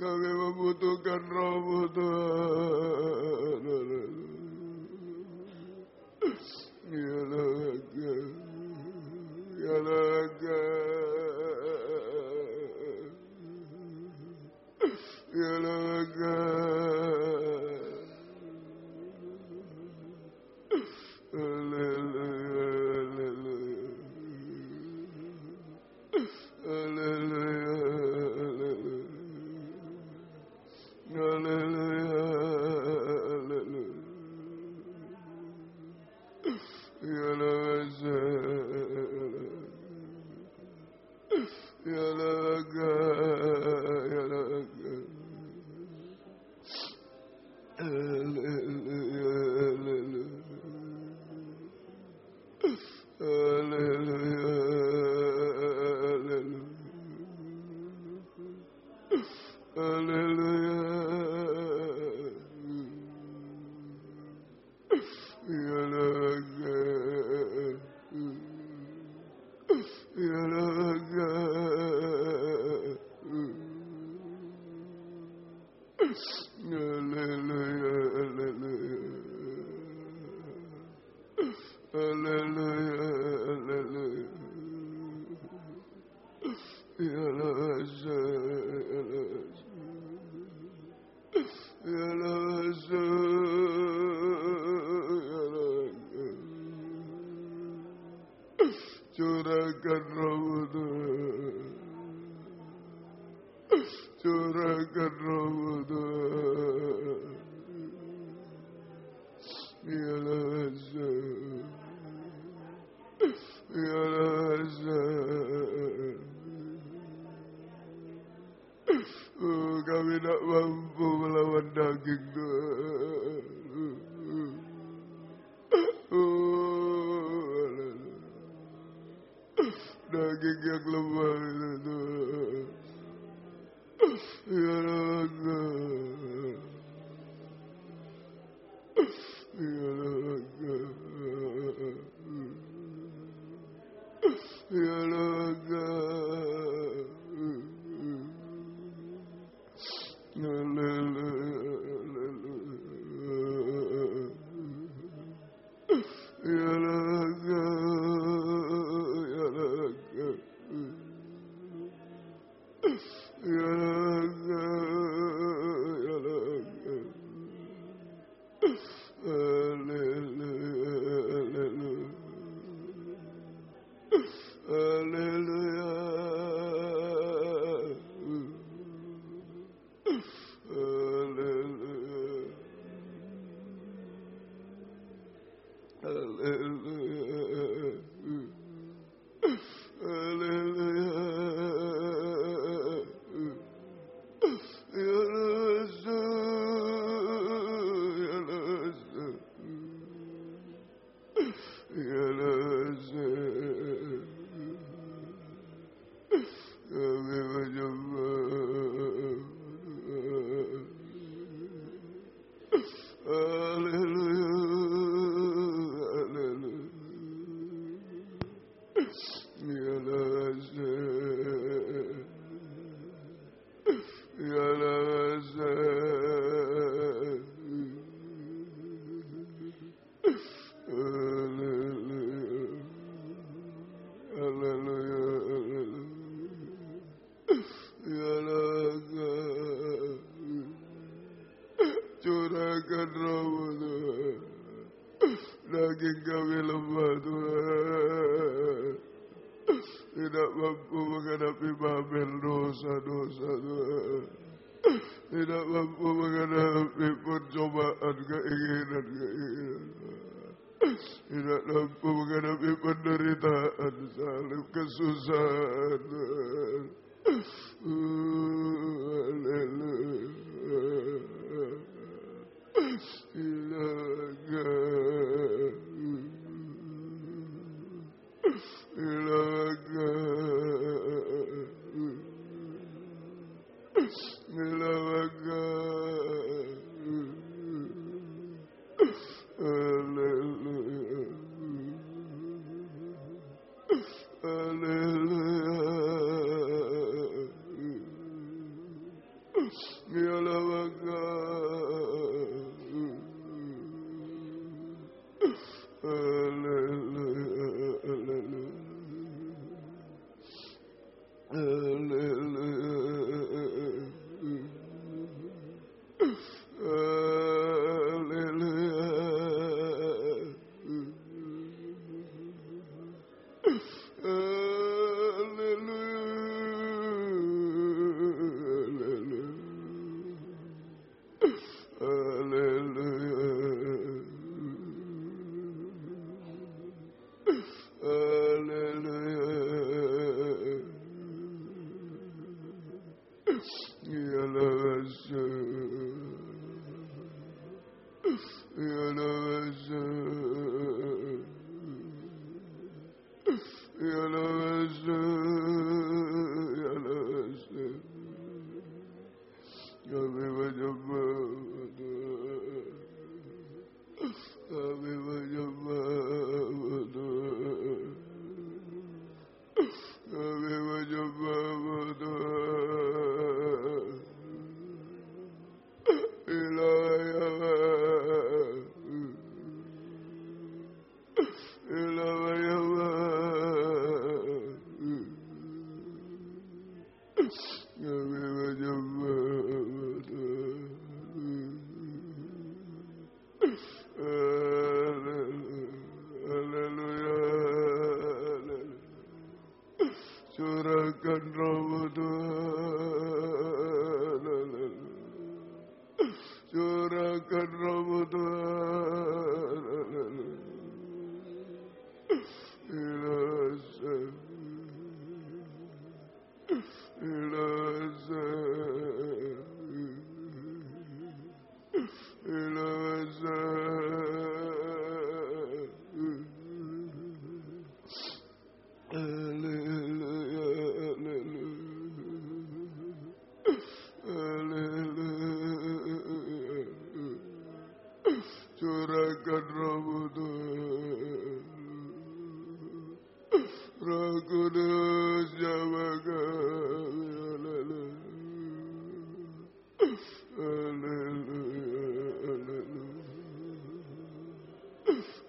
Kami membutuhkan Roh Tuhan. Curahkan Roh Tuhan. Curahkan Roh Tuhan. Kami tak mampu melawan daging Tuhan. Daging yang lemah itu Tuhan. Ya Allah. Ya Allah. Ya Allah. Hallelujah. Curahkan rahmat Tuhan. Daging kami lemah Tuhan. Tidak mampu menghadapi Babel dosa-dosa Tuhan. Tidak mampu menghadapi pencobaan keinginan-keinginan. Tidak mampu menghadapi penderitaan, salib, kesusahan Tuhan. Curahkan rahmat Tuhan. Curahkan rahmat Tuhan. Curahkan rahmat Tuhan. Roh Kudus jaga kami.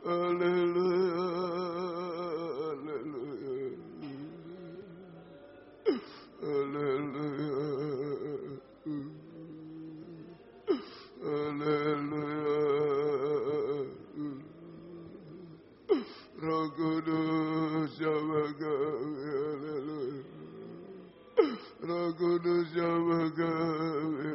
Haleluya. Roh Kudus jaga kami. Roh Kudus jaga kami.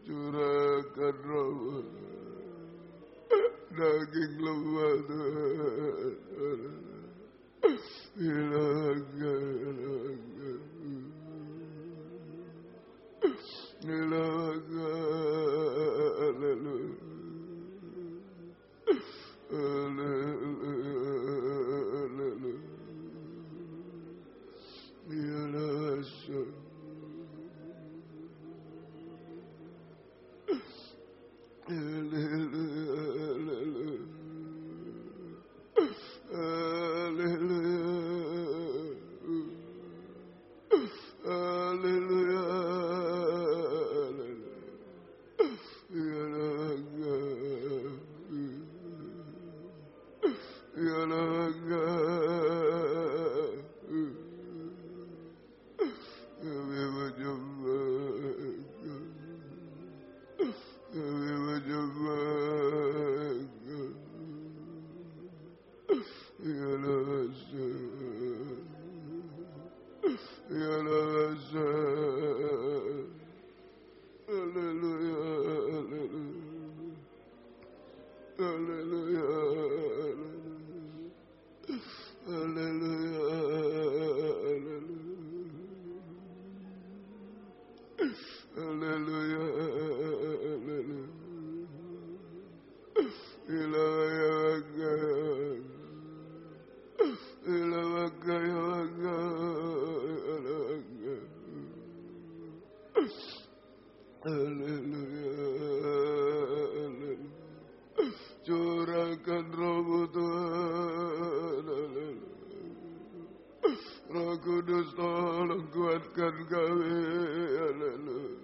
Curahkan roh daging lemah curahkan roh Tuhan. Roh Kudus tolong kuatkan kami. Haleluya.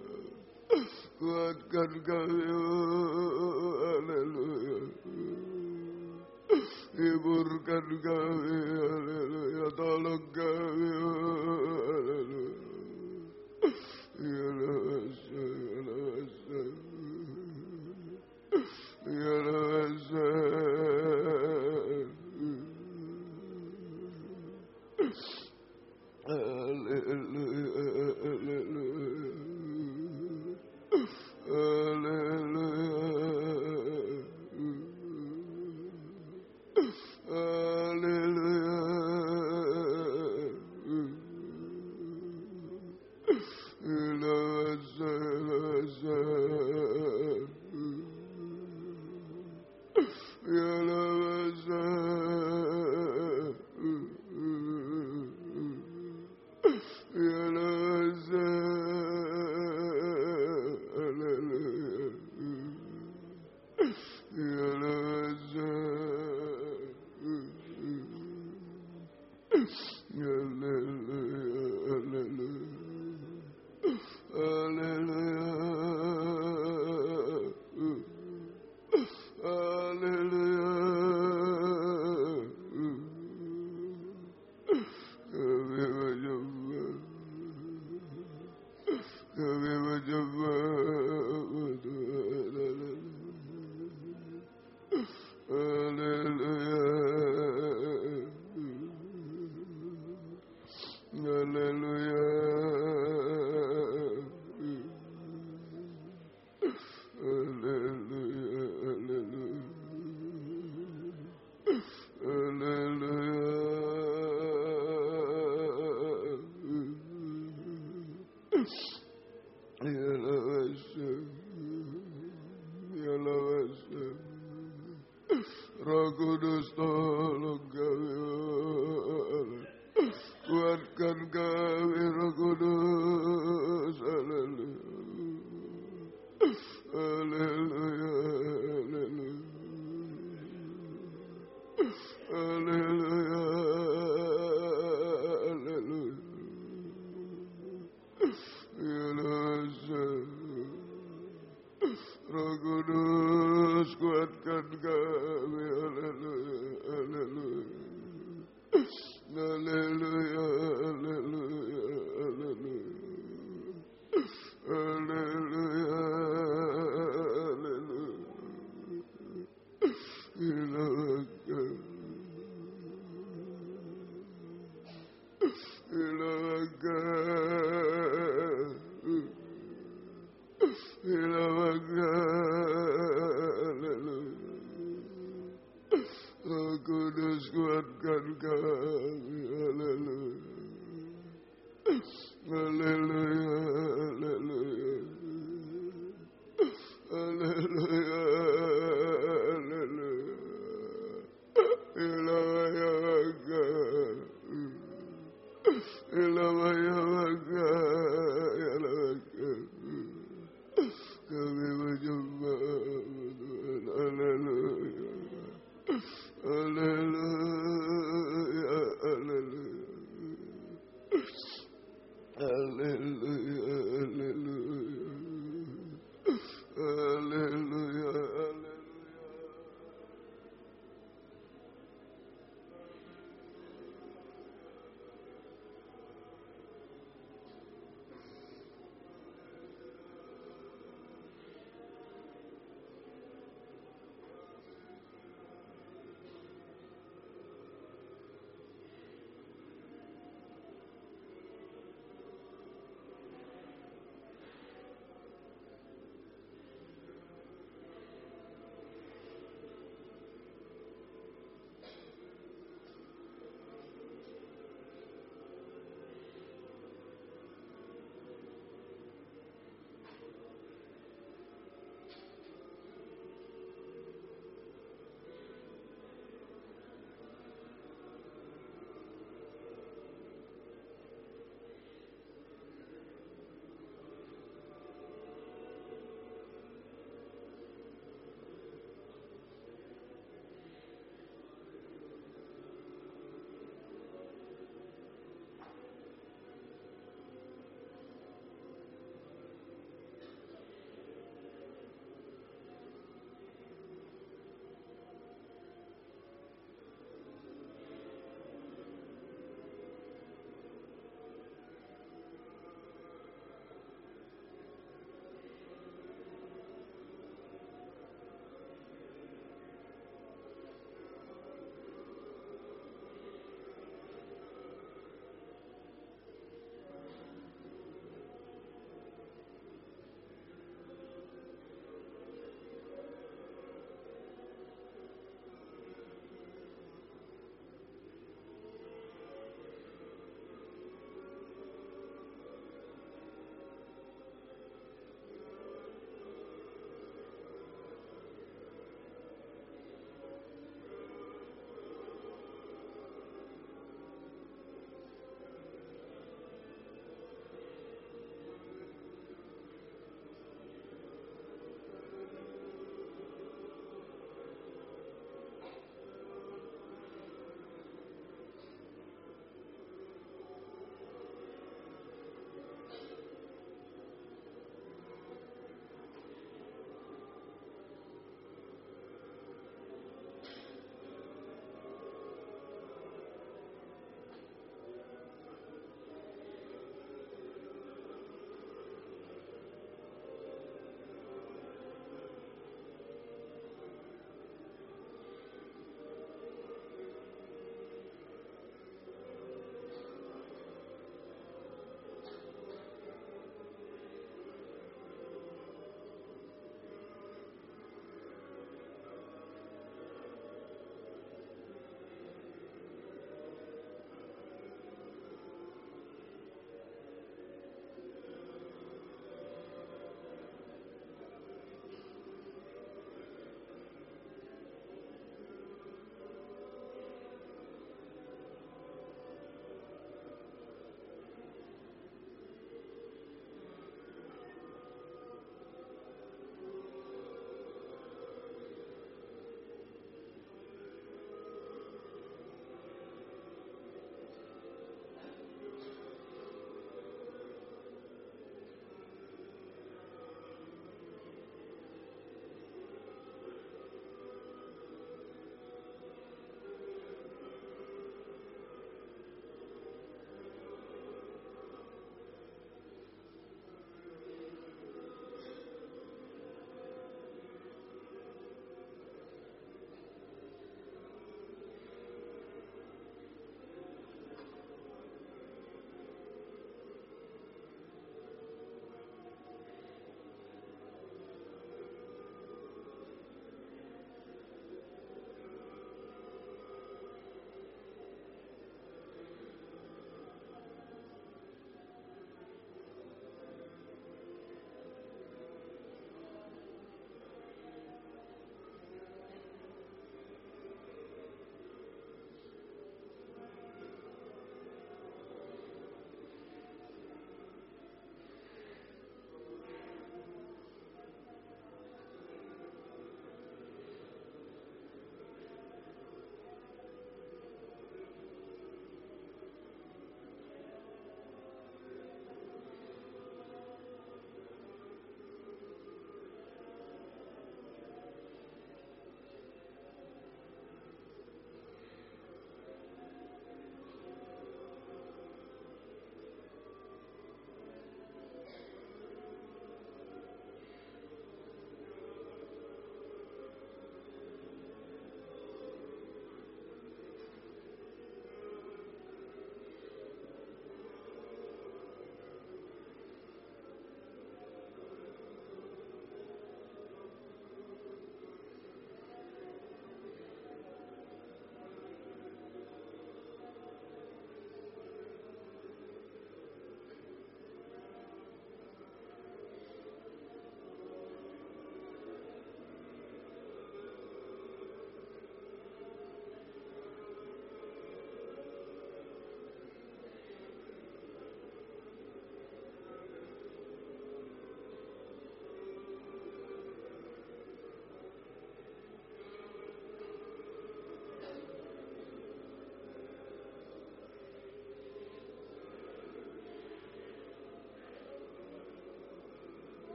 Kuatkan kami. Haleluya. Hiburkan kami. Haleluya. Tolong kami. Haleluya. Ya Roh Kudus tolong kami. Kuatkan kami Roh Kudus. Haleluya. Haleluya. Haleluya. Haleluya. Roh Kudus kuatkan kami. Haleluya. Haleluya. Haleluya. Haleluya. Haleluya. Haleluya. Roh Kudus kuatkan kami. Haleluya. Haleluya. Haleluya. Haleluya. Kami menyembah. Haleluya. Haleluya. Haleluya. Haleluya.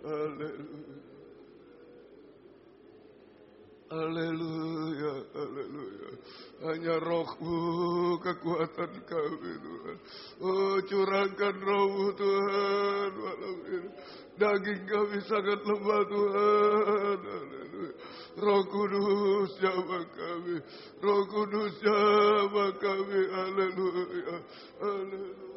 Haleluya. Haleluya, haleluya. Hanya Roh-Mu kekuatan kami Tuhan. Oh, curahkan Roh-Mu Tuhan malam ini. Daging kami sangat lemah Tuhan. Haleluya. Roh Kudus jamah kami. Roh Kudus jamah kami. Haleluya. Haleluya.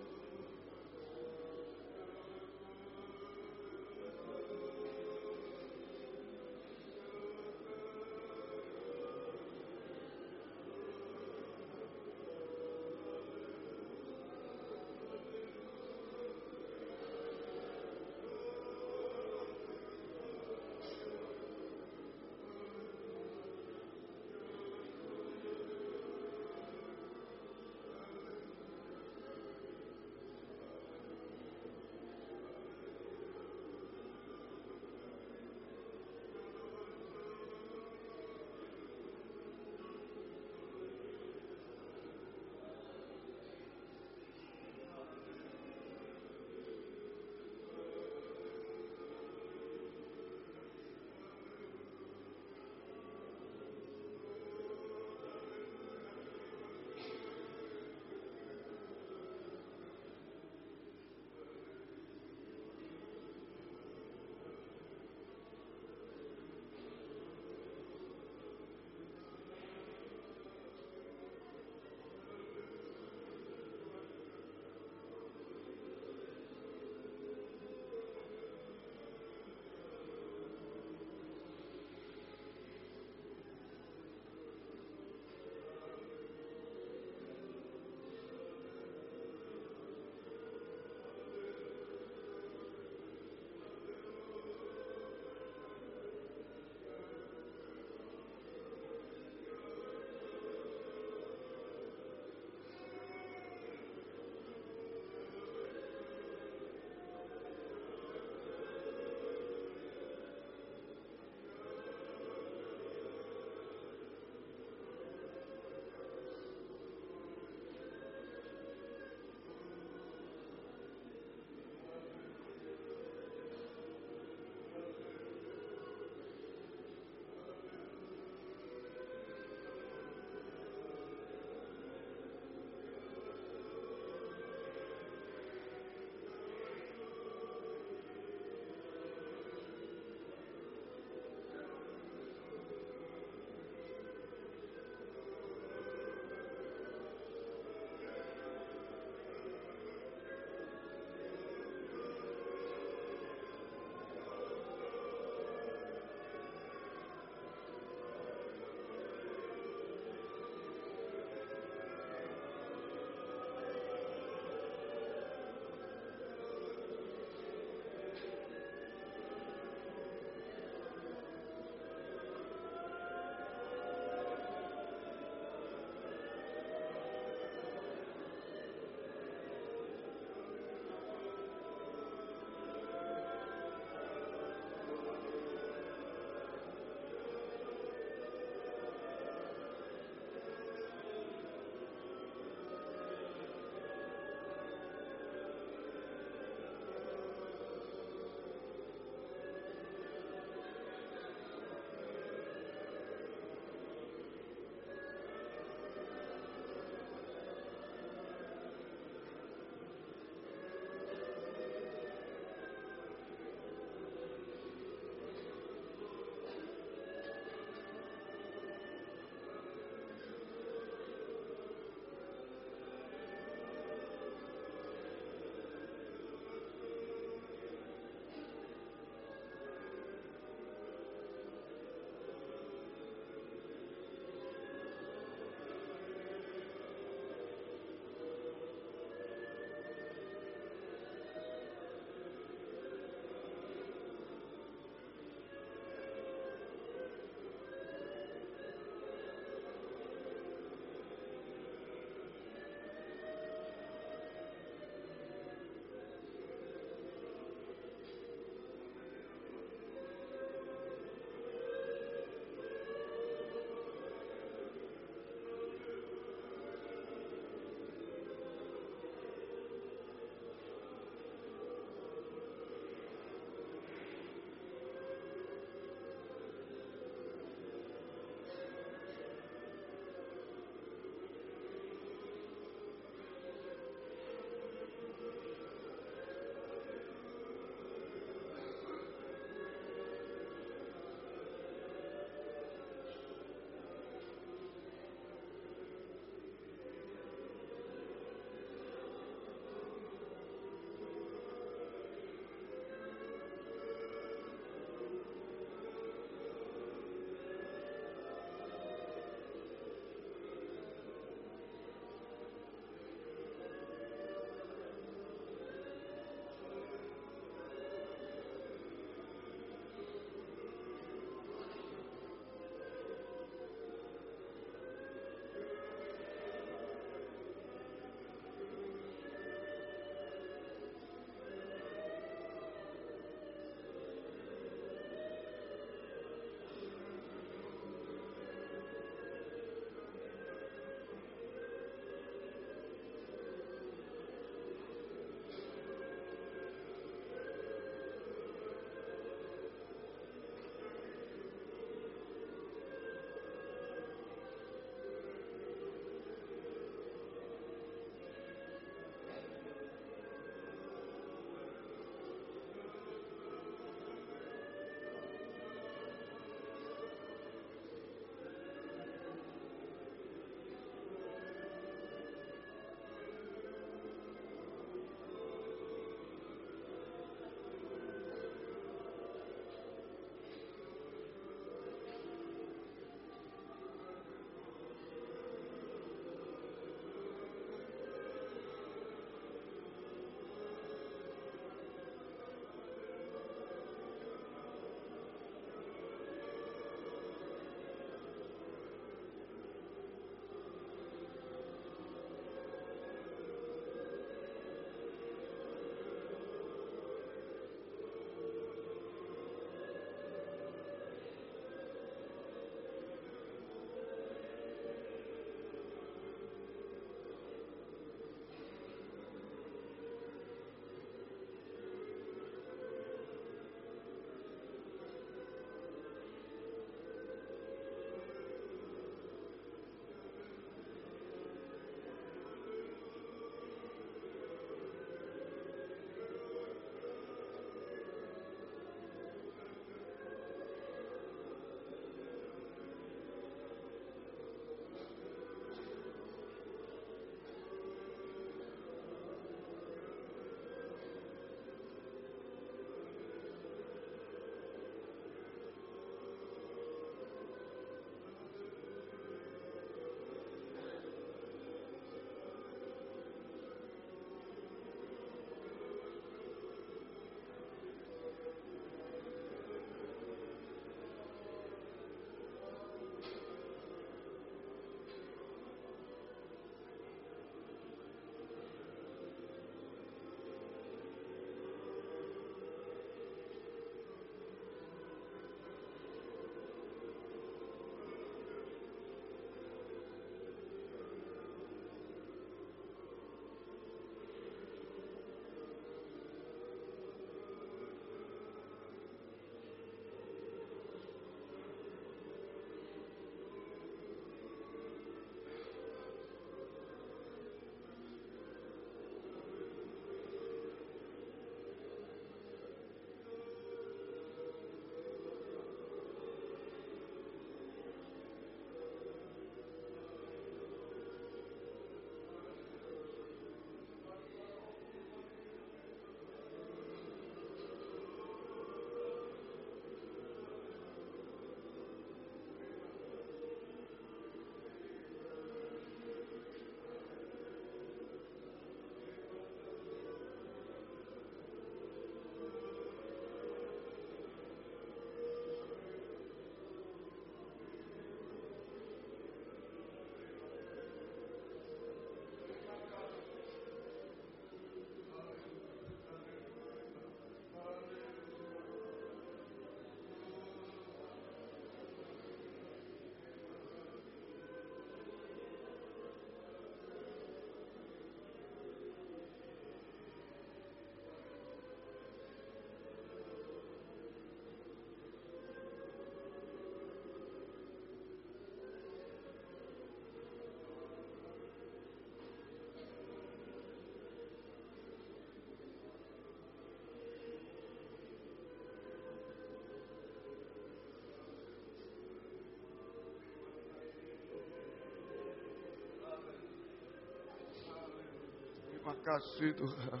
terima kasih Tuhan.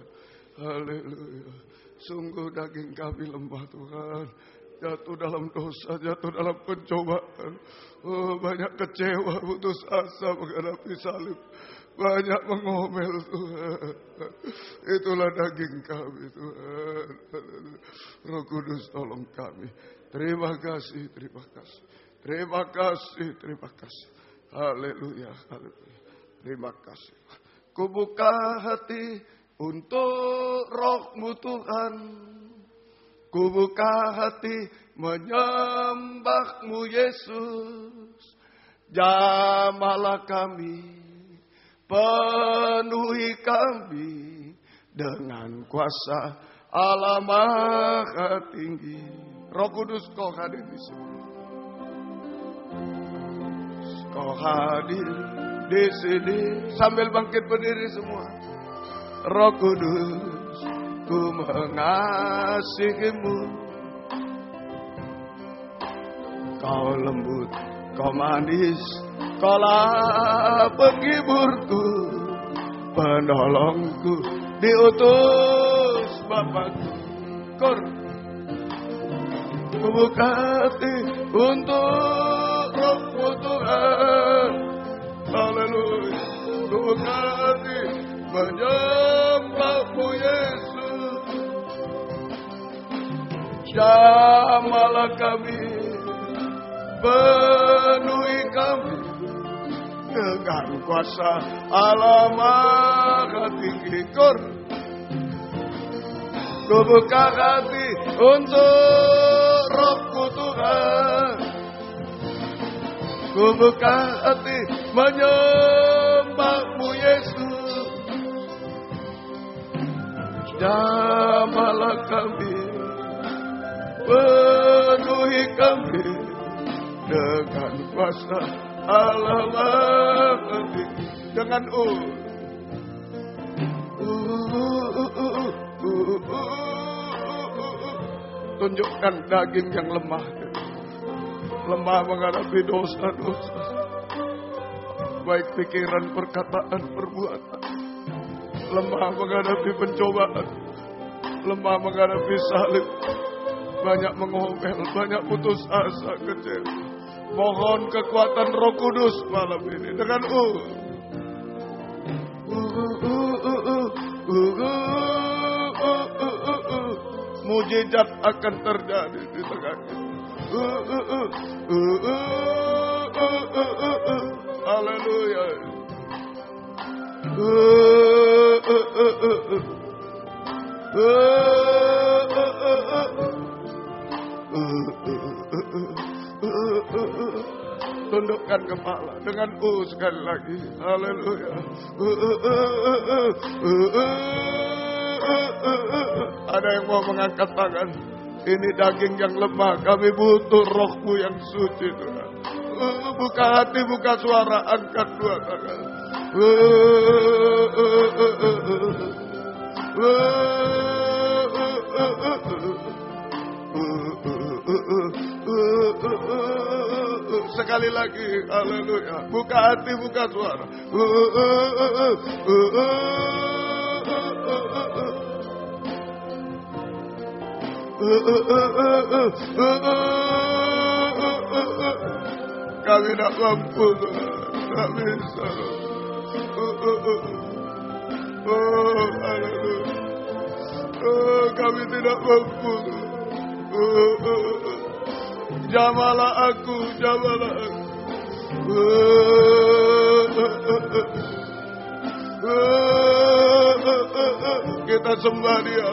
Haleluya. Sungguh daging kami lemah Tuhan. Jatuh dalam dosa, jatuh dalam pencobaan. Oh, banyak kecewa, putus asa menghadapi salib. Banyak mengomel Tuhan. Itulah daging kami Tuhan. Roh Kudus tolong kami. Terima kasih, terima kasih. Terima kasih, terima kasih. Haleluya, haleluya. Terima kasih. Kubuka hati untuk Roh-Mu Tuhan. Kubuka hati menyembah-Mu Yesus. Jamahlah kami, penuhi kami dengan kuasa Allah Maha Tinggi. Roh Kudus, Kau hadir di sini. Kau hadir di sini. Sambil bangkit berdiri semua. Roh Kudus, ku mengasihi-Mu. Kau lembut, Kau manis, Kaulah penghiburku, penolongku, diutus Bapakku. Ku buka hati untuk Roh-Mu Tuhan. Haleluya. Ku buka hati menyembah-Mu Yesus. Jamahlah kami, penuhi kami dengan kuasa Allah Maha Tinggi. Ku buka hati untuk Roh-Mu Tuhan. Ku buka hati menyembah-Mu Yesus. Jamahlah kami, penuhi kami dengan kuasa Allah Maha Tinggi. Dengan tunjukkan daging yang lemah. Lemah menghadapi dosa-dosa. Baik pikiran, perkataan, perbuatan. Lemah menghadapi pencobaan. Lemah menghadapi salib. Banyak mengomel, banyak putus asa, kecewa. Mohon kekuatan Roh Kudus malam ini. Dengan mujizat akan terjadi di tengah kita. Haleluya. Tundukkan kepala dengan sekali lagi. Haleluya. Ada yang mau mengangkat tangan? Ini daging yang lemah. Kami butuh Roh-Mu yang suci Tuhan. Buka hati, buka suara, angkat dua tangan. Sekali lagi, haleluya. Buka hati, buka suara. Kami tidak mampu, tidak bisa. Haleluya. Kami tidak mampu. Jamahlah aku, jamahlah aku. Kita sembah Dia.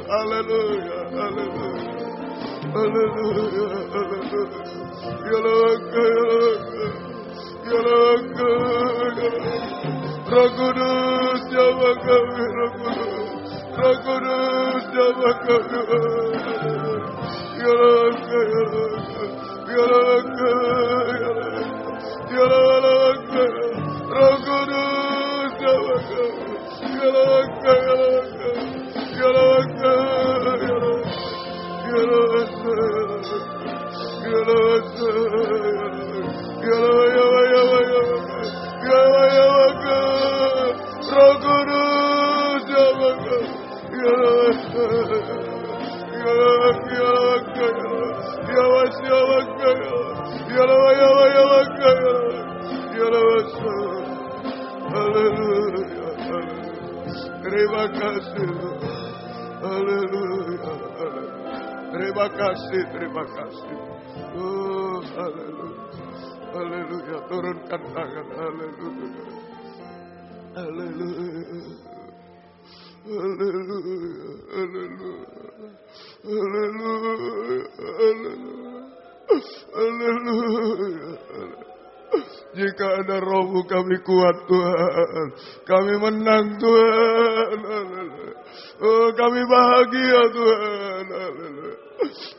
Haleluya, haleluya, haleluya, haleluya. Roh Kudus, jamah kami, Roh Kudus. Roh Kudus, jamah kami. Roh Kudus, jamah kami. Haleluya. Terima kasih. Haleluya. Terima kasih, terima kasih. Oh, haleluya. Haleluya. Turunkan tangan. Haleluya. Haleluya. Haleluya. Haleluya. Haleluya. Haleluya. Jika ada rohmu kami kuat Tuhan. Kami menang Tuhan. Haleluya. Oh, kami bahagia Tuhan. Haleluya.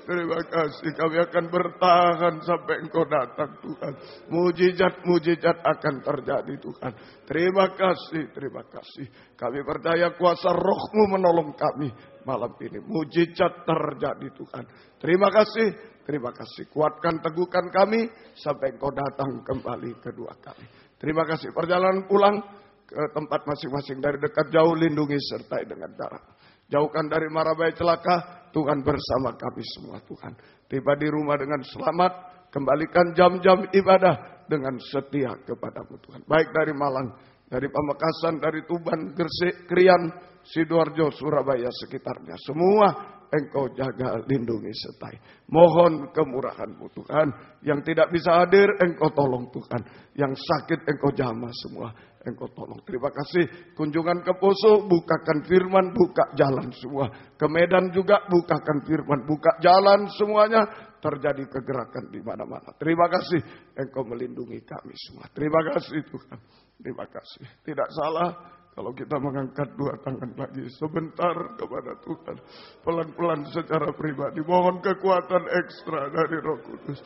Terima kasih, kami akan bertahan sampai Engkau datang Tuhan. Mujizat-mujizat akan terjadi Tuhan. Terima kasih, terima kasih. Kami percaya kuasa Roh-Mu menolong kami malam ini. Mujizat terjadi Tuhan. Terima kasih, terima kasih. Kuatkan, teguhkan kami sampai Engkau datang kembali kedua kali. Terima kasih. Perjalanan pulang ke tempat masing-masing dari dekat jauh, lindungi sertai dengan darah. Jauhkan dari mara bahaya celaka, Tuhan bersama kami semua Tuhan. Tiba di rumah dengan selamat, kembalikan jam-jam ibadah dengan setia kepadamu Tuhan. Baik dari Malang, dari Pamekasan, dari Tuban, Gresik, Krian, Sidoarjo, Surabaya sekitarnya. Semua Engkau jaga, lindungi, sertai. Mohon kemurahan-Mu Tuhan. Yang tidak bisa hadir, Engkau tolong Tuhan. Yang sakit Engkau jamah semua. Engkau tolong. Terima kasih. Kunjungan ke Poso, bukakan firman, buka jalan semua. Ke Medan juga, bukakan firman, buka jalan semuanya. Terjadi kegerakan di mana-mana. Terima kasih. Engkau melindungi kami semua. Terima kasih Tuhan. Terima kasih. Tidak salah kalau kita mengangkat dua tangan lagi sebentar kepada Tuhan. Pelan-pelan secara pribadi. Mohon kekuatan ekstra dari Roh Kudus.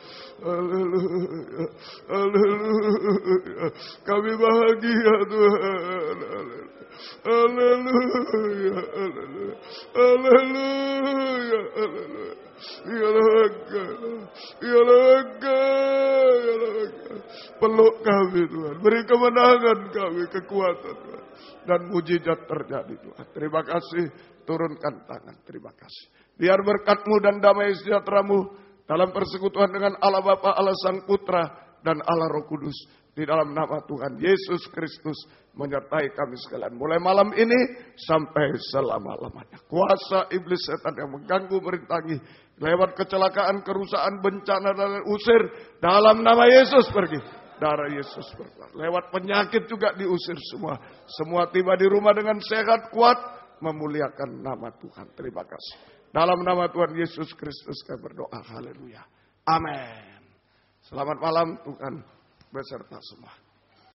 Haleluya. Haleluya. Kami bahagia Tuhan. Haleluya. Haleluya. Haleluya. Haleluya. Ya lega. Ya lega. Ya lega. Peluk kami Tuhan. Beri kemenangan kami, kekuatan Tuhan. Dan mujizat terjadi Tuhan. Terima kasih. Turunkan tangan. Terima kasih. Biar berkat-Mu dan damai sejahtera-Mu dalam persekutuan dengan Allah Bapa, Allah Sang Putra, dan Allah Roh Kudus. Di dalam nama Tuhan Yesus Kristus menyertai kami sekalian. Mulai malam ini sampai selama-lamanya. Kuasa iblis setan yang mengganggu, merintangi. Lewat kecelakaan, kerusakan, bencana, dan usir. Dalam nama Yesus pergi. Darah Yesus berkeluar. Lewat penyakit juga diusir semua. Semua tiba di rumah dengan sehat, kuat, memuliakan nama Tuhan. Terima kasih. Dalam nama Tuhan Yesus Kristus kami berdoa. Haleluya. Amin. Selamat malam, Tuhan beserta semua.